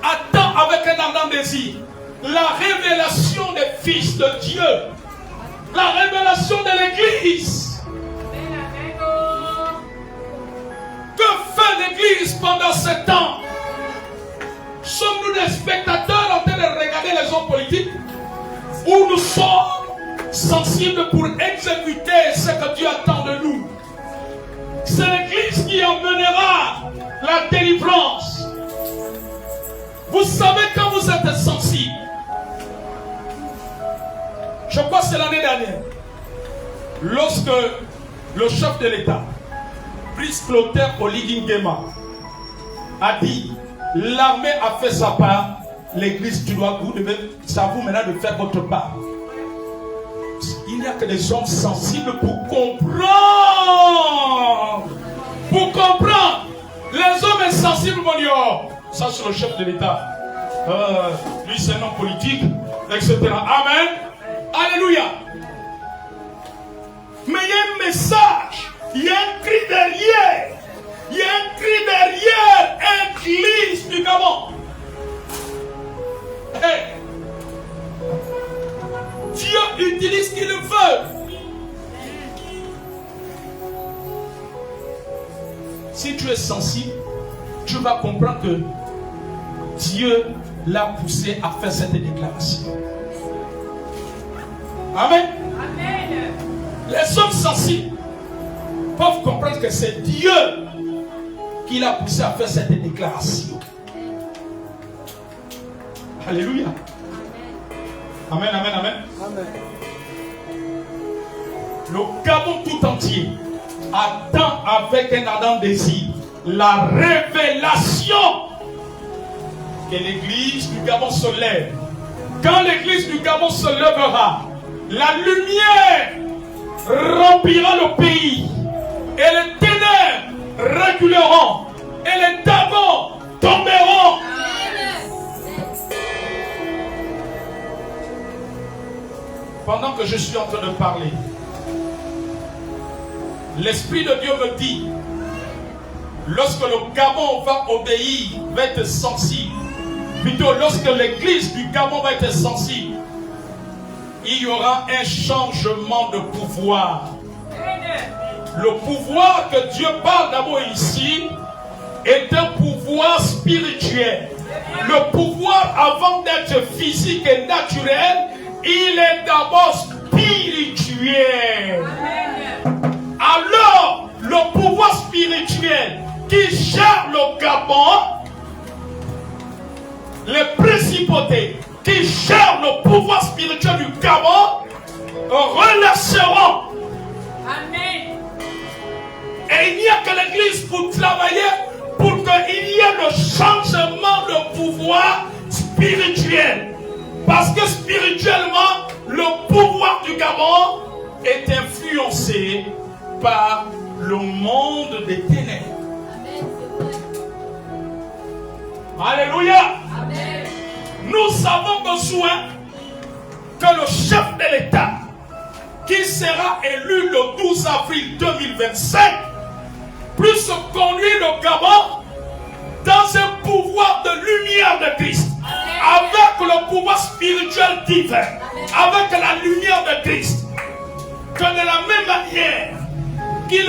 attend avec un ardent désir la révélation des fils de Dieu, la révélation de l'Église. Que fait l'Église pendant ce temps? Sommes-nous des spectateurs en train de regarder les hommes politiques, ou nous sommes sensibles pour exécuter ce que Dieu attend de nous? C'est l'Église qui emmènera la délivrance. Vous savez quand vous êtes sensible. Je crois que c'est l'année dernière, lorsque le chef de l'État, Brice Clotaire Oligingema, a dit: l'armée a fait sa part, l'Église, c'est à vous maintenant de faire votre part. Il n'y a que des hommes sensibles pour comprendre. Pour comprendre. Les hommes insensibles vont dire: oh, ça c'est le chef de l'État. Lui c'est un homme politique, etc. Amen. Alléluia. Mais il y a un message. Il y a un cri derrière. Il y a un cri derrière Église du Gabon. Hey. Dieu utilise ce qu'il veut. Si tu es sensible, tu vas comprendre que Dieu l'a poussé à faire cette déclaration. Amen. Amen. Les hommes sensibles peuvent comprendre que c'est Dieu qui l'a poussé à faire cette déclaration. Alléluia. Amen, amen, amen. Amen. Le Gabon tout entier attend avec un ardent désir la révélation que l'Église du Gabon se lève. Quand l'Église du Gabon se lèvera, la lumière remplira le pays et les ténèbres reculeront et les dragons tomberont. Pendant que je suis en train de parler, l'Esprit de Dieu me dit, lorsque le Gabon va obéir, va être sensible, plutôt lorsque l'Église du Gabon va être sensible, il y aura un changement de pouvoir. Le pouvoir que Dieu parle d'abord ici est un pouvoir spirituel. Le pouvoir, avant d'être physique et naturel, il est d'abord spirituel. Alors, le pouvoir spirituel qui gère le Gabon, les principautés qui gèrent le pouvoir spirituel du Gabon, relâcheront. Amen. Et il n'y a que l'Église pour travailler pour qu'il y ait le changement de pouvoir spirituel. Parce que spirituellement, le pouvoir du Gabon est influencé par le monde des ténèbres. Alléluia. Amen. Nous avons besoin que le chef de l'État, qui sera élu le 12 avril 2025, puisse conduire le Gabon dans un pouvoir de lumière de Christ. Avec le pouvoir spirituel divin, avec la lumière de Christ, que de la même manière qu'il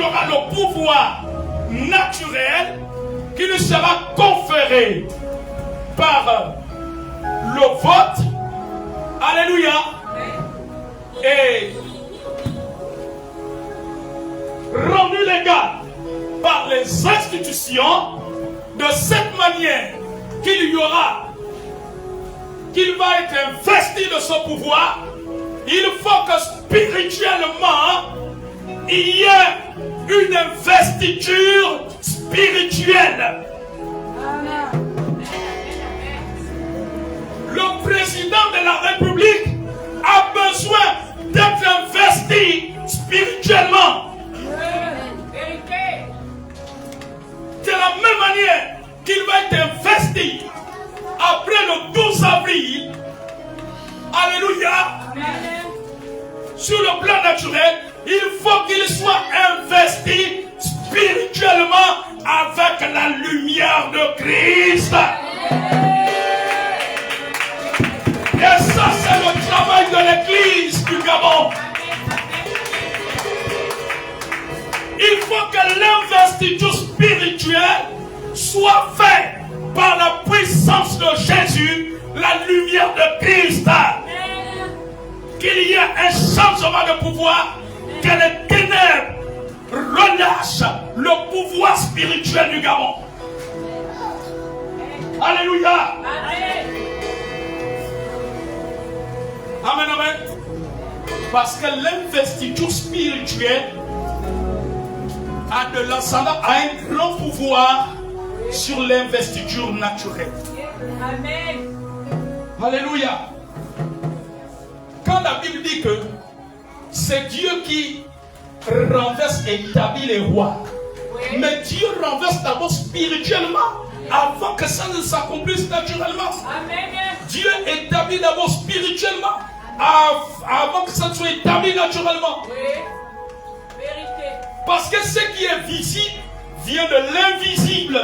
aura le pouvoir naturel qui lui sera conféré par le vote, alléluia, et rendu légal par les institutions, de cette manière qu'il va être investi de ce pouvoir. Il faut que spirituellement il y ait une investiture spirituelle. Le président de la République a besoin d'être investi spirituellement. De la même manière qu'il va être investi après le 12 avril lumière de Christ. Et ça, c'est le travail de l'église du Gabon. Il faut que l'investiture spirituelle soit faite par la puissance de Jésus, la lumière de Christ. Qu'il y ait un changement de pouvoir, que les ténèbres relâchent le pouvoir spirituel du Gabon. Alléluia. Amen, amen. Parce que l'investiture spirituelle a de l'ascendant, a un grand pouvoir sur l'investiture naturelle. Amen. Alléluia. Quand la Bible dit que c'est Dieu qui renverse et établit les rois, oui. Mais Dieu renverse d'abord spirituellement avant que ça ne s'accomplisse naturellement. Amen. Dieu établit d'abord spirituellement avant que ça ne soit établi naturellement. Oui. Vérité. Parce que ce qui est visible vient de l'invisible.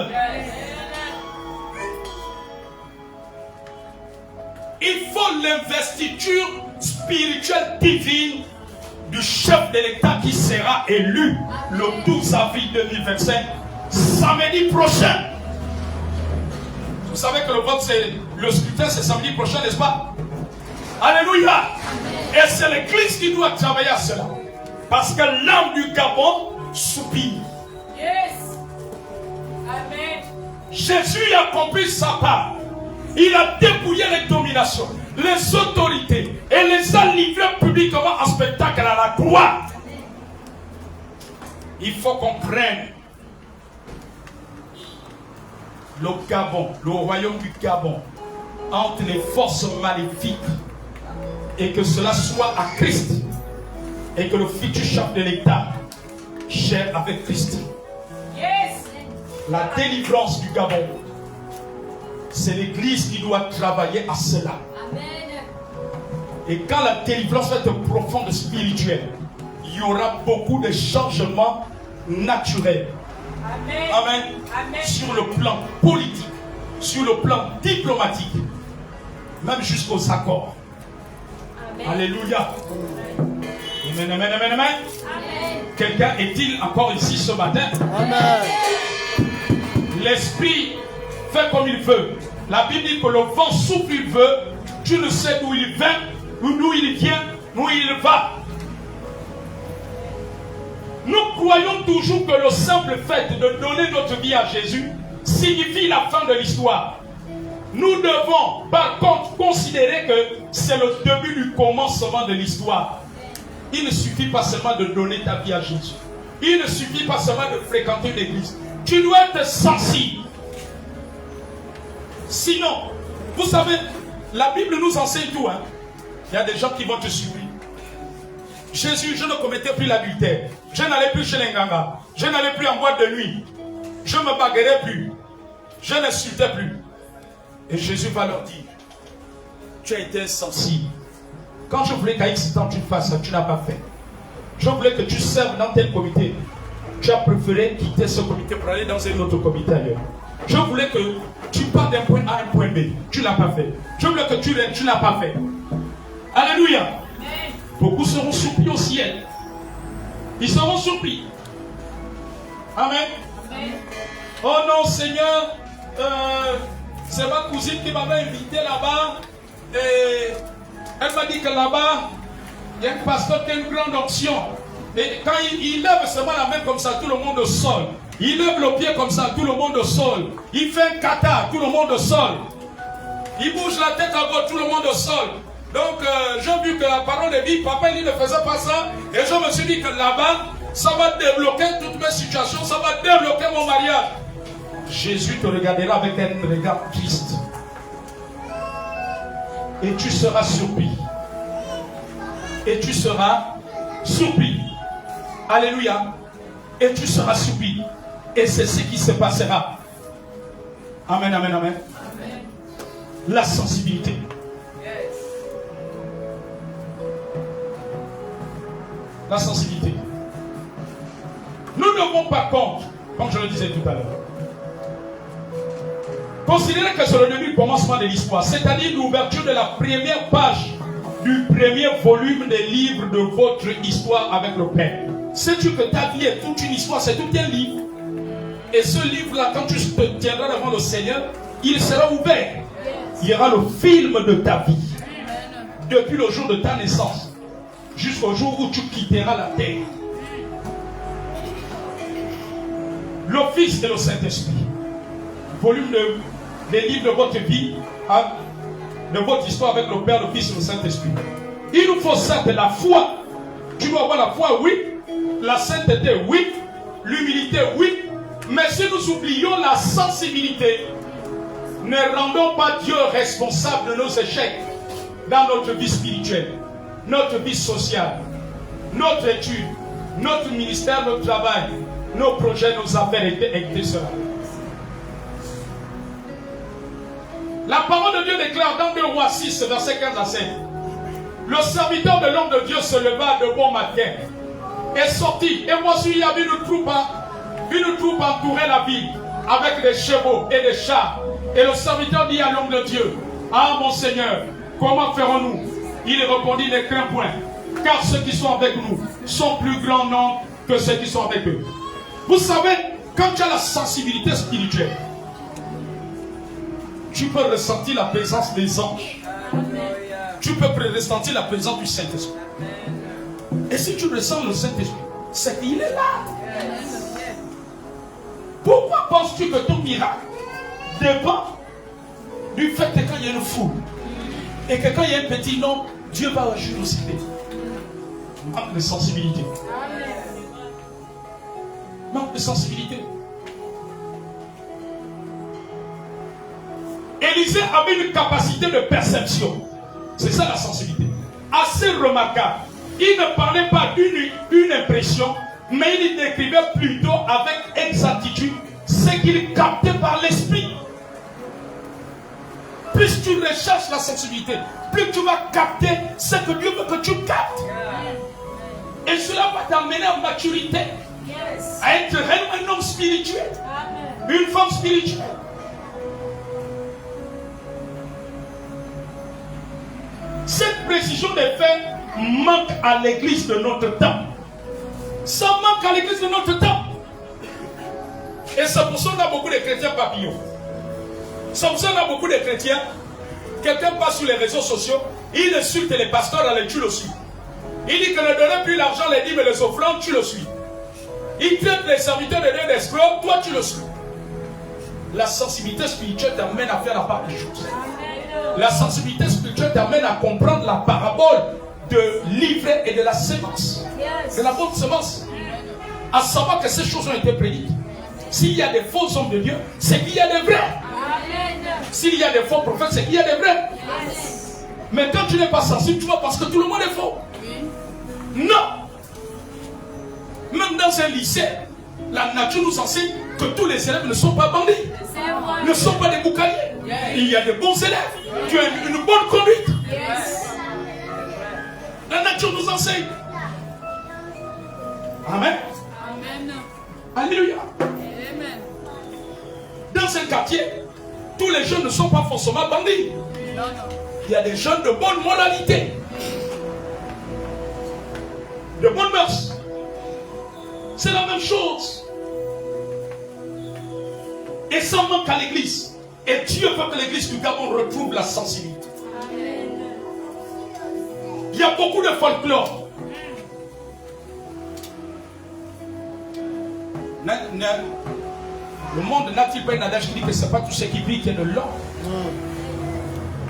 Il faut l'investiture spirituelle divine du chef de l'État qui sera élu le 12 avril 2025, samedi prochain. Vous savez que le vote, le scrutin, c'est samedi prochain, n'est-ce pas? Alléluia. Et c'est l'église qui doit travailler à cela. Parce que l'âme du Gabon soupire. Yes. Amen. Jésus a accompli sa part. Il a dépouillé les dominations, les autorités et les a livrés publiquement en spectacle à la croix. Il faut qu'on prenne le Gabon, le royaume du Gabon, entre les forces maléfiques et que cela soit à Christ et que le futur chef de l'État gère avec Christ. Yes. La délivrance du Gabon, c'est l'église qui doit travailler à cela. Amen. Et quand la délivrance va être profonde et spirituelle, il y aura beaucoup de changements naturels. Amen. Amen. Amen. Sur le plan politique, sur le plan diplomatique, même jusqu'aux accords. Amen. Alléluia. Amen, amen, amen, amen. Amen. Quelqu'un est-il encore ici ce matin? Amen. L'esprit fait comme il veut. La Bible dit que le vent souffle, il veut. Tu ne sais d'où il vient, d'où il vient, où il va. Nous croyons toujours que le simple fait de donner notre vie à Jésus signifie la fin de l'histoire. Nous devons par contre considérer que c'est le début du commencement de l'histoire. Il ne suffit pas seulement de donner ta vie à Jésus. Il ne suffit pas seulement de fréquenter l'église. Tu dois être sensible. Sinon, vous savez, la Bible nous enseigne tout. Il y a des gens qui vont te suivre. Jésus, je ne commettais plus l'adultère. Je n'allais plus chez les Nganga. Je n'allais plus en boîte de nuit. Je ne me bagarrais plus. Je n'insultais plus. Et Jésus va leur dire, tu as été insensible. Quand je voulais qu'à X temps tu fasses ça, tu n'as pas fait. Je voulais que tu serves dans tel comité. Tu as préféré quitter ce comité pour aller dans un autre comité ailleurs. Je voulais que tu partes d'un point A à un point B. Tu ne l'as pas fait. Je voulais que tu n'as pas fait. Alléluia. Amen. Beaucoup seront surpris au ciel. Ils seront surpris. Amen. Amen. Oh non, Seigneur, c'est ma cousine qui m'avait invité là-bas. Et elle m'a dit que là-bas, il y a un pasteur qui a une grande onction. Et quand il lève seulement la main comme ça, tout le monde au sol. Il lève le pied comme ça, tout le monde au sol. Il fait un kata, tout le monde au sol. Il bouge la tête à gauche, tout le monde au sol. Donc, j'ai vu que la parole de vie, papa, il ne faisait pas ça. Et je me suis dit que là-bas, ça va débloquer toutes mes situations, ça va débloquer mon mariage. Jésus te regardera avec un regard triste. Et tu seras surpris. Et tu seras surpris. Alléluia. Et tu seras surpris. Et c'est ce qui se passera. Amen, amen, amen. Amen. La sensibilité. Yes. La sensibilité. Nous ne devons pas compte, comme je le disais tout à l'heure, Considérez que c'est le début, le commencement de l'histoire, c'est-à-dire l'ouverture de la première page du premier volume des livres de votre histoire avec le Père. Sais-tu que ta vie est toute une histoire, c'est tout un livre. Et ce livre-là, quand tu te tiendras devant le Seigneur, il sera ouvert. Il y aura le film de ta vie. Depuis le jour de ta naissance jusqu'au jour où tu quitteras la terre. Le Fils et le Saint-Esprit. Volume des livres de votre vie, de votre histoire avec le Père, le Fils et le Saint-Esprit. Il nous faut ça de la foi. Tu dois avoir la foi, oui. La sainteté, oui. L'humilité, oui. Mais si nous oublions la sensibilité, ne rendons pas Dieu responsable de nos échecs dans notre vie spirituelle, notre vie sociale, notre étude, notre ministère, notre travail, nos projets, nos affaires, etc. La parole de Dieu déclare dans 2 Rois 6, verset 15 à 16. Le serviteur de l'homme de Dieu se leva de bon matin et sortit. Et voici, il y avait une troupe entourait la ville avec des chevaux et des chars. Et le serviteur dit à l'homme de Dieu, ah mon Seigneur, comment ferons-nous? Il répondit, ne crains point, car ceux qui sont avec nous sont plus grands nombre que ceux qui sont avec eux. Vous savez, quand tu as la sensibilité spirituelle, tu peux ressentir la présence des anges. Tu peux ressentir la présence du Saint-Esprit. Et si tu ressens le Saint-Esprit, c'est qu'il est là. Pourquoi penses-tu que ton miracle dépend du fait que quand il y a une foule et que quand il y a un petit nombre, Dieu va agir aussi vite? Manque de sensibilité. Manque de sensibilité. Élisée avait une capacité de perception. C'est ça la sensibilité. Assez remarquable. Il ne parlait pas d'une impression, mais il décrivait plutôt avec exactitude ce qu'il captait par l'esprit. Plus tu recherches la sensibilité, plus tu vas capter ce que Dieu veut que tu captes. Et cela va t'amener en maturité, à être réellement un homme spirituel, une femme spirituelle. Cette précision des faits manque à l'église de notre temps. Ça manque à l'église de notre temps. Et c'est pour ça qu'on a beaucoup de chrétiens papillons. C'est pour ça qu'on a beaucoup de chrétiens. Quelqu'un passe sur les réseaux sociaux, il insulte les pasteurs, allez, tu le suis. Il dit que ne donnez plus l'argent, les dîmes et les offrandes, tu le suis. Il traite les serviteurs de Dieu d'esclaves, toi tu le suis. La sensibilité spirituelle t'amène à faire la part des choses. La sensibilité spirituelle t'amène à comprendre la parabole de l'ivraie et de la semence. C'est la bonne semence. À savoir que ces choses ont été prédites. S'il y a des faux hommes de Dieu, c'est qu'il y a des vrais. S'il y a des faux prophètes, c'est qu'il y a des vrais. Mais quand tu n'es pas sensible, tu vois parce que tout le monde est faux. Non. Même dans un lycée, la nature nous enseigne que tous les élèves ne sont pas bandits, ne sont pas des boucaliers. Il y a des bons élèves qui ont une bonne conduite. La nature nous enseigne. Amen. Alléluia. Dans un quartier, tous les jeunes ne sont pas forcément bandits. Il y a des jeunes de bonne moralité, de bonnes mœurs. C'est la même chose. Et ça manque à l'église. Et Dieu veut que l'église du Gabon retrouve la sensibilité. Il y a beaucoup de folklore. Le monde n'a-t-il pas une adage qui dit que ce n'est pas tout ce qui brille qui est de l'or?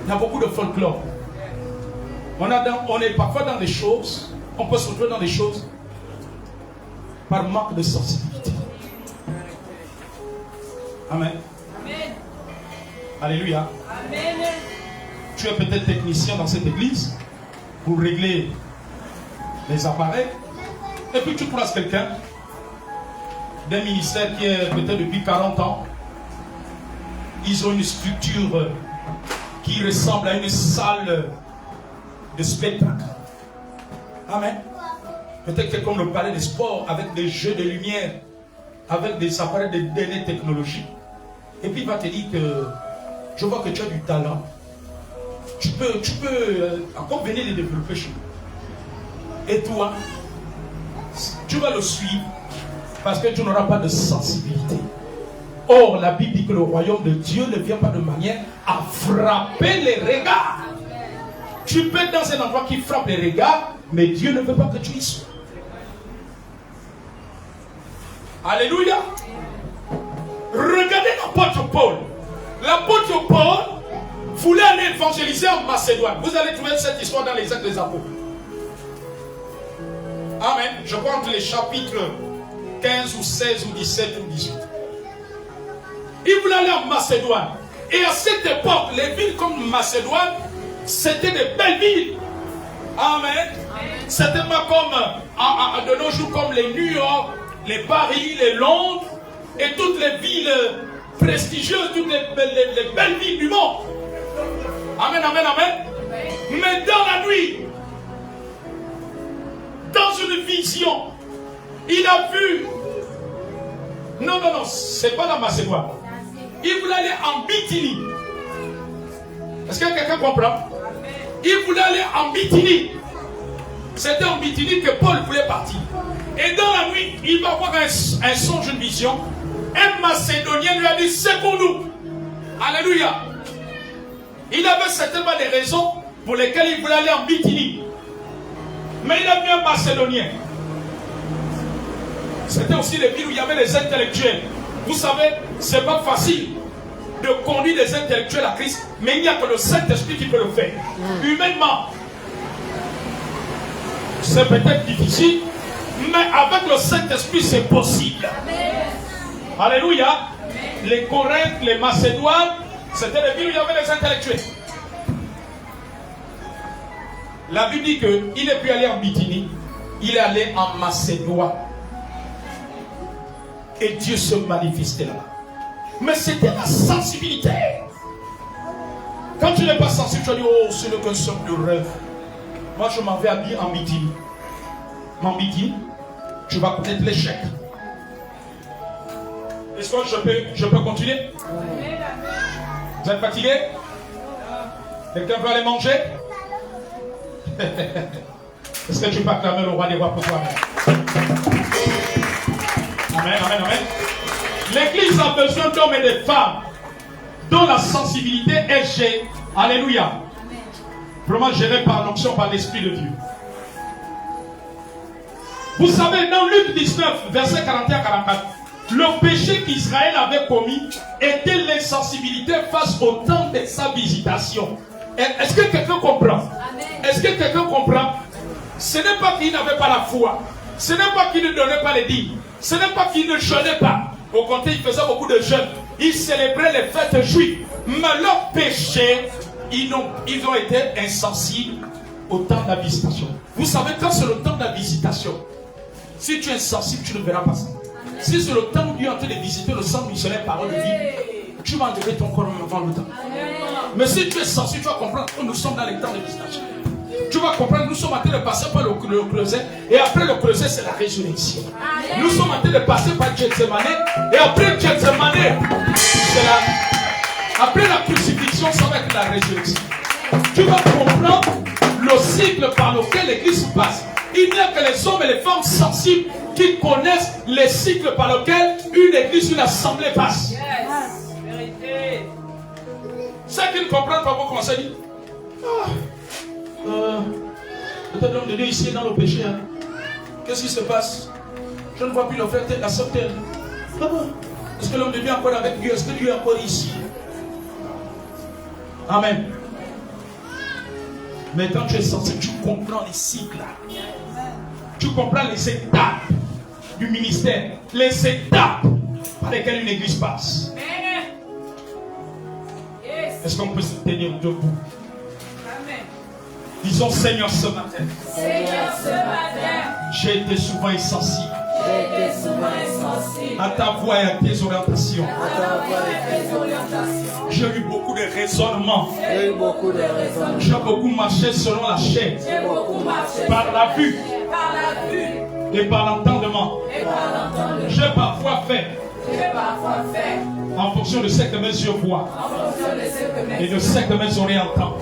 Il y a beaucoup de folklore. On est parfois dans des choses, on peut se retrouver dans des choses par manque de sensibilité. Amen. Amen. Alléluia. Amen. Tu es peut-être technicien dans cette église pour régler les appareils. Et puis tu places quelqu'un d'un ministère qui est peut-être depuis 40 ans. Ils ont une structure qui ressemble à une salle de spectacle. Amen. Peut-être que comme le palais des sports, avec des jeux de lumière, avec des appareils de dernière technologie. Et puis il va te dire que Je vois que tu as du talent. Tu peux encore venir les développer chez nous. Et toi, tu vas le suivre parce que tu n'auras pas de sensibilité. Or, la Bible dit que le royaume de Dieu ne vient pas de manière à frapper les regards. Tu peux être dans un endroit qui frappe les regards, mais Dieu ne veut pas que tu y sois. Alléluia. Regardez l'apôtre Paul. L'apôtre Paul voulait aller évangéliser en Macédoine. Vous allez trouver cette histoire dans les Actes des Apôtres. Amen. Je crois entre les chapitres 15 ou 16 ou 17 ou 18. Il voulait aller en Macédoine. Et à cette époque, les villes comme Macédoine, c'était des belles villes. Amen. C'était pas comme de nos jours comme les New York, les Paris, les Londres et toutes les villes prestigieuses, toutes les belles villes du monde. Amen, amen, amen. Mais dans la nuit, dans une vision, il a vu. Non, c'est pas la Macédoine. Il voulait aller en Bithynie. Est-ce que quelqu'un comprend? Il voulait aller en Bithynie. C'était en Bithynie que Paul voulait partir. Et dans la nuit, il va avoir un songe, une vision. Un Macédonien lui a dit, secours-nous. Alléluia. Il avait certainement des raisons pour lesquelles il voulait aller en Bithynie. Mais il a vu un Macédonien. C'était aussi les villes où il y avait des intellectuels. Vous savez, c'est pas facile de conduire des intellectuels à Christ, mais il n'y a que le Saint-Esprit qui peut le faire. Humainement, c'est peut-être difficile, mais avec le Saint-Esprit, c'est possible. Alléluia. Les Corinthes, les Macédoines, c'était les villes où il y avait des intellectuels. La Bible dit qu'il n'est plus allé en Bithynie, il est allé en Macédoine. Et Dieu se manifestait là. Mais c'était la sensibilité. Quand tu n'es pas sensible, tu vas dire, oh, ce n'est qu'un simple rêve. Moi, je m'en vais habiller en Bithynie. En Bithynie, tu vas connaître l'échec. Est-ce que je peux continuer? Vous êtes fatigué? Quelqu'un veut aller manger? Est-ce que tu peux acclamer le roi des rois pour toi-même? Amen, amen, amen. L'église a besoin d'hommes et de femmes dont la sensibilité est gérée. Alléluia. Vraiment gérée par l'onction, par l'Esprit de Dieu. Vous savez, dans Luc 19, verset 41-44, le péché qu'Israël avait commis était l'insensibilité face au temps de sa visitation. Est-ce que quelqu'un comprend? Est-ce que quelqu'un comprend? Ce n'est pas qu'il n'avait pas la foi. Ce n'est pas qu'il ne donnait pas les dîmes. Ce n'est pas qu'il ne jeûnait pas. Au contraire, il faisait beaucoup de jeûnes. Ils célébraient les fêtes juives. Mais leur péché, ils ont été insensibles au temps de la visitation. Vous savez, quand c'est le temps de la visitation, si tu es insensible, tu ne verras pas ça. Si c'est le temps où Dieu est en train de visiter le sang missionnaire, parole de vie, tu vas enlever ton corps avant le temps. Mais si tu es sensible, tu vas comprendre que nous sommes dans les temps de visitation. Tu vas comprendre que nous sommes en train de passer par le creuset. Et après le creuset, c'est la résurrection. Nous sommes en train de passer par Gethsemane. Et après Gethsemane, après la crucifixion, ça va être la résurrection. Tu vas comprendre le cycle par lequel l'église passe. Il n'y a que les hommes et les femmes sensibles qui connaissent les cycles par lesquels une église, une assemblée passe. Vérité. Ceux qui ne comprennent pas vont commencer à dire, peut-être l'homme de Dieu ici est dans le péché. Hein. Qu'est-ce qui se passe? Je ne vois plus l'offre, la sortie. Est-ce que l'homme de Dieu est encore avec Dieu? Est-ce que Dieu est encore ici? Amen. Mais quand tu es sensible, tu comprends les cycles. Tu comprends les étapes du ministère. Les étapes par lesquelles une église passe. Est-ce qu'on peut se tenir debout? Disons, Seigneur, ce matin. Seigneur, ce matin. J'ai été souvent insensible. À ta voix et à tes orientations. J'ai eu beaucoup de raisonnements. J'ai beaucoup marché selon la chair. Par la vue. Et par l'entendement. J'ai parfois fait En fonction de ce que mes yeux voient. Et de ce que mes oreilles entendent.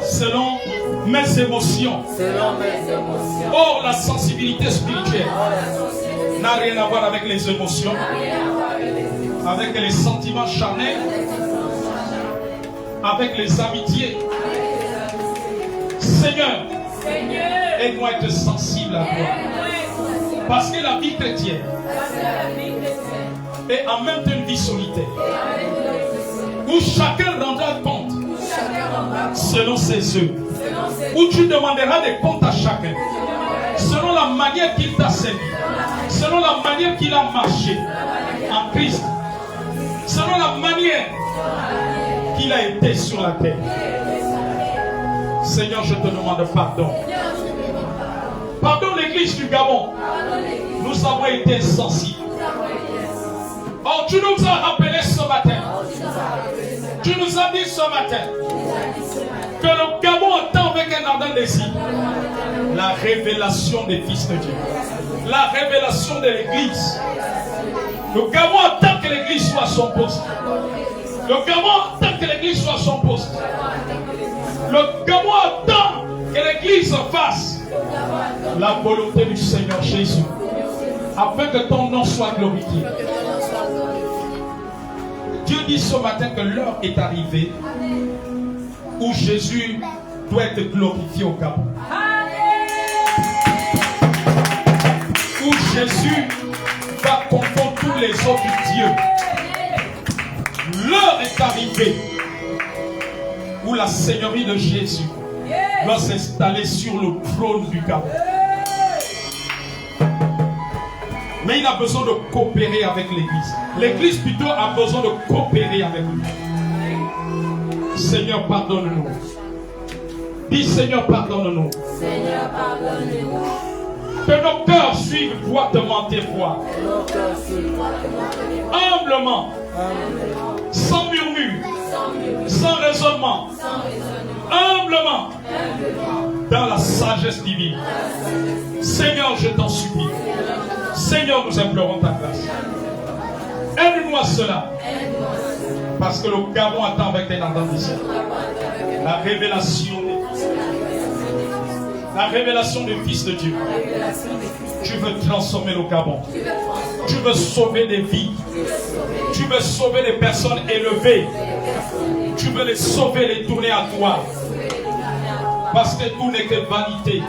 Selon mes émotions. Or, la sensibilité spirituelle n'a rien à voir avec les émotions, avec les sentiments charnels, avec les amitiés. Seigneur, aide-moi à être sensible à toi. Parce que la vie chrétienne est en même temps une vie solitaire, où chacun rendra compte selon ses œuvres, où tu demanderas des comptes à chacun selon la manière qu'il t'a servi, selon la manière qu'il a marché en Christ, selon la manière qu'il a été sur la terre. Seigneur, je te demande pardon. Pardon l'église du Gabon. Nous avons été insensibles. Oh, tu nous as rappelé ce matin. Tu nous as dit ce matin que le Gabon attend avec un ardent désir la révélation des fils de Dieu, la révélation de l'église. Le Gabon attend que l'église soit à son poste. Le Gabon attend que l'église soit à son poste. Le Gabon attend que l'église fasse la volonté du Seigneur Jésus, afin que ton nom soit glorifié. Dieu dit ce matin que l'heure est arrivée où Jésus doit être glorifié au Gabon. Où Jésus va confondre tous les autres dieux. L'heure est arrivée où la seigneurie de Jésus doit s'installer sur le trône du Gabon. Mais il a besoin de coopérer avec l'Église. L'Église plutôt a besoin de coopérer avec lui. Seigneur, pardonne-nous. Dis Seigneur, pardonne-nous. Seigneur, pardonne-nous. Que nos cœurs suivent droitement tes voies. Humblement. Sans murmure. Sans raisonnement. Humblement. Dans la sagesse divine. Seigneur, je t'en supplie. Seigneur, nous implorons ta grâce. Aide-nous à cela. Parce que le Gabon attend avec un ardent désir la révélation des fils de Dieu. Tu veux transformer le Gabon. Tu veux sauver des vies. Tu veux sauver des personnes élevées. Tu veux les sauver, les tourner à toi. Parce que tout n'est que vanité.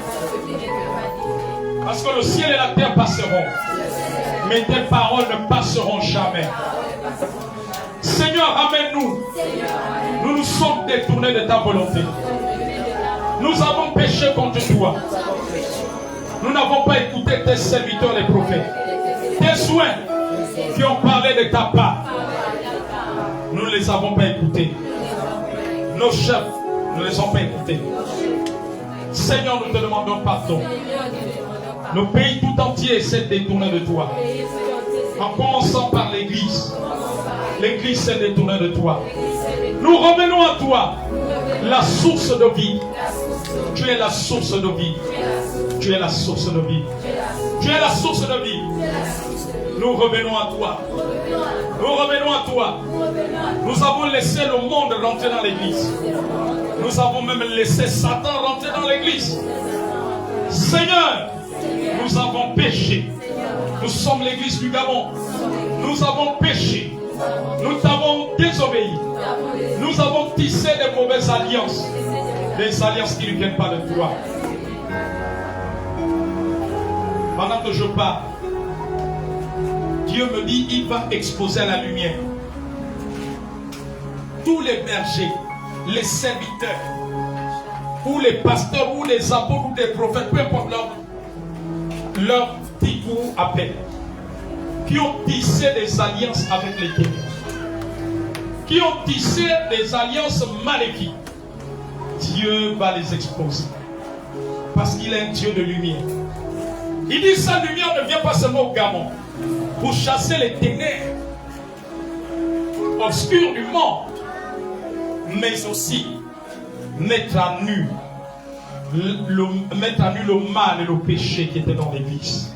Parce que le ciel et la terre passeront, mais tes paroles ne passeront jamais. Seigneur, amène-nous. Nous nous sommes détournés de ta volonté. Nous avons péché contre toi. Nous n'avons pas écouté tes serviteurs, les prophètes. Tes soins qui ont parlé de ta part, nous ne les avons pas écoutés. Nos chefs ne les ont pas écoutés. Seigneur, nous te demandons pardon. Le pays tout entier s'est détourné de toi. En commençant par l'Église. L'Église s'est détournée de toi. Nous revenons à toi, la source de vie. Tu es la source de vie. Tu es la source de vie. Tu es la source de vie. Nous revenons à toi. Nous revenons à toi. Nous avons laissé le monde rentrer dans l'Église. Nous avons même laissé Satan rentrer dans l'Église. Seigneur, nous avons péché. Nous sommes l'Église du Gabon. Nous avons péché. Nous t'avons désobéi. Nous avons tissé des mauvaises alliances. Des alliances qui ne viennent pas de toi. Pendant que je parle, Dieu me dit, il va exposer à la lumière tous les bergers, les serviteurs, ou les pasteurs, ou les apôtres, ou des prophètes, peu importe leur titre ou appel, qui ont tissé des alliances avec les ténèbres, qui ont tissé des alliances maléfiques. Dieu va les exposer parce qu'il est un Dieu de lumière. Il dit sa lumière ne vient pas seulement au Gabon pour chasser les ténèbres obscures du monde, mais aussi mettre à nu le mal et le péché qui était dans l'église.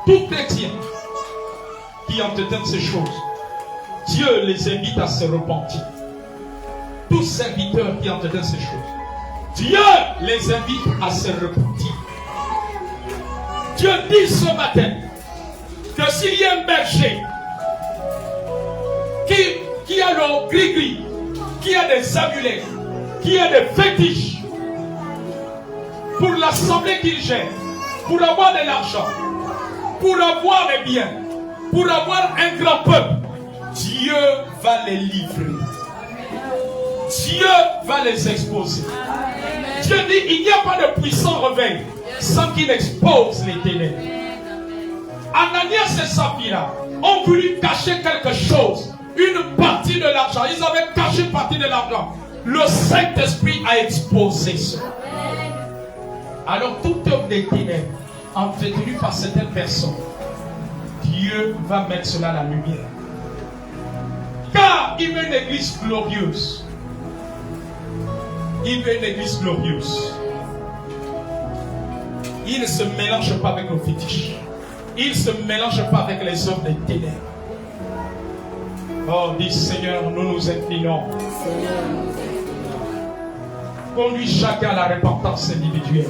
Tout chrétien qui qui entretiennent ces choses, Dieu les invite à se repentir. Tous serviteurs qui entretiennent ces choses, Dieu les invite à se repentir. Dieu dit ce matin que s'il y a un berger qui a le gris-gris, qui a des amulets, qui a des fétiches, pour l'assemblée qu'il gère, pour avoir de l'argent, pour avoir les biens, pour avoir un grand peuple, Dieu va les livrer. Dieu va les exposer. Dieu dit, il n'y a pas de puissant réveil sans qu'il expose les ténèbres. Ananias et Saphira ont voulu cacher quelque chose, une partie de l'argent. Ils avaient caché une partie de l'argent. Le Saint-Esprit a exposé ça. Alors toute œuvre des ténèbres entretenue par certaines personnes, Dieu va mettre cela à la lumière. Car il veut une église glorieuse. Il veut une église glorieuse. Il ne se mélange pas avec nos fétiches. Il ne se mélange pas avec les œuvres des ténèbres. Oh, dis Seigneur, nous nous inclinons. Conduis chacun à la repentance individuelle.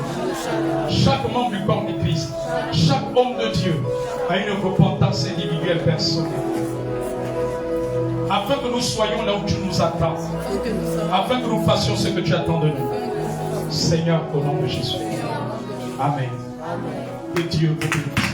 Chaque membre du corps de Christ, chaque homme de Dieu a une repentance individuelle personnelle. Afin que nous soyons là où tu nous attends. Afin que nous fassions ce que tu attends de nous. Seigneur, au nom de Jésus. Amen. Que Dieu vous bénisse.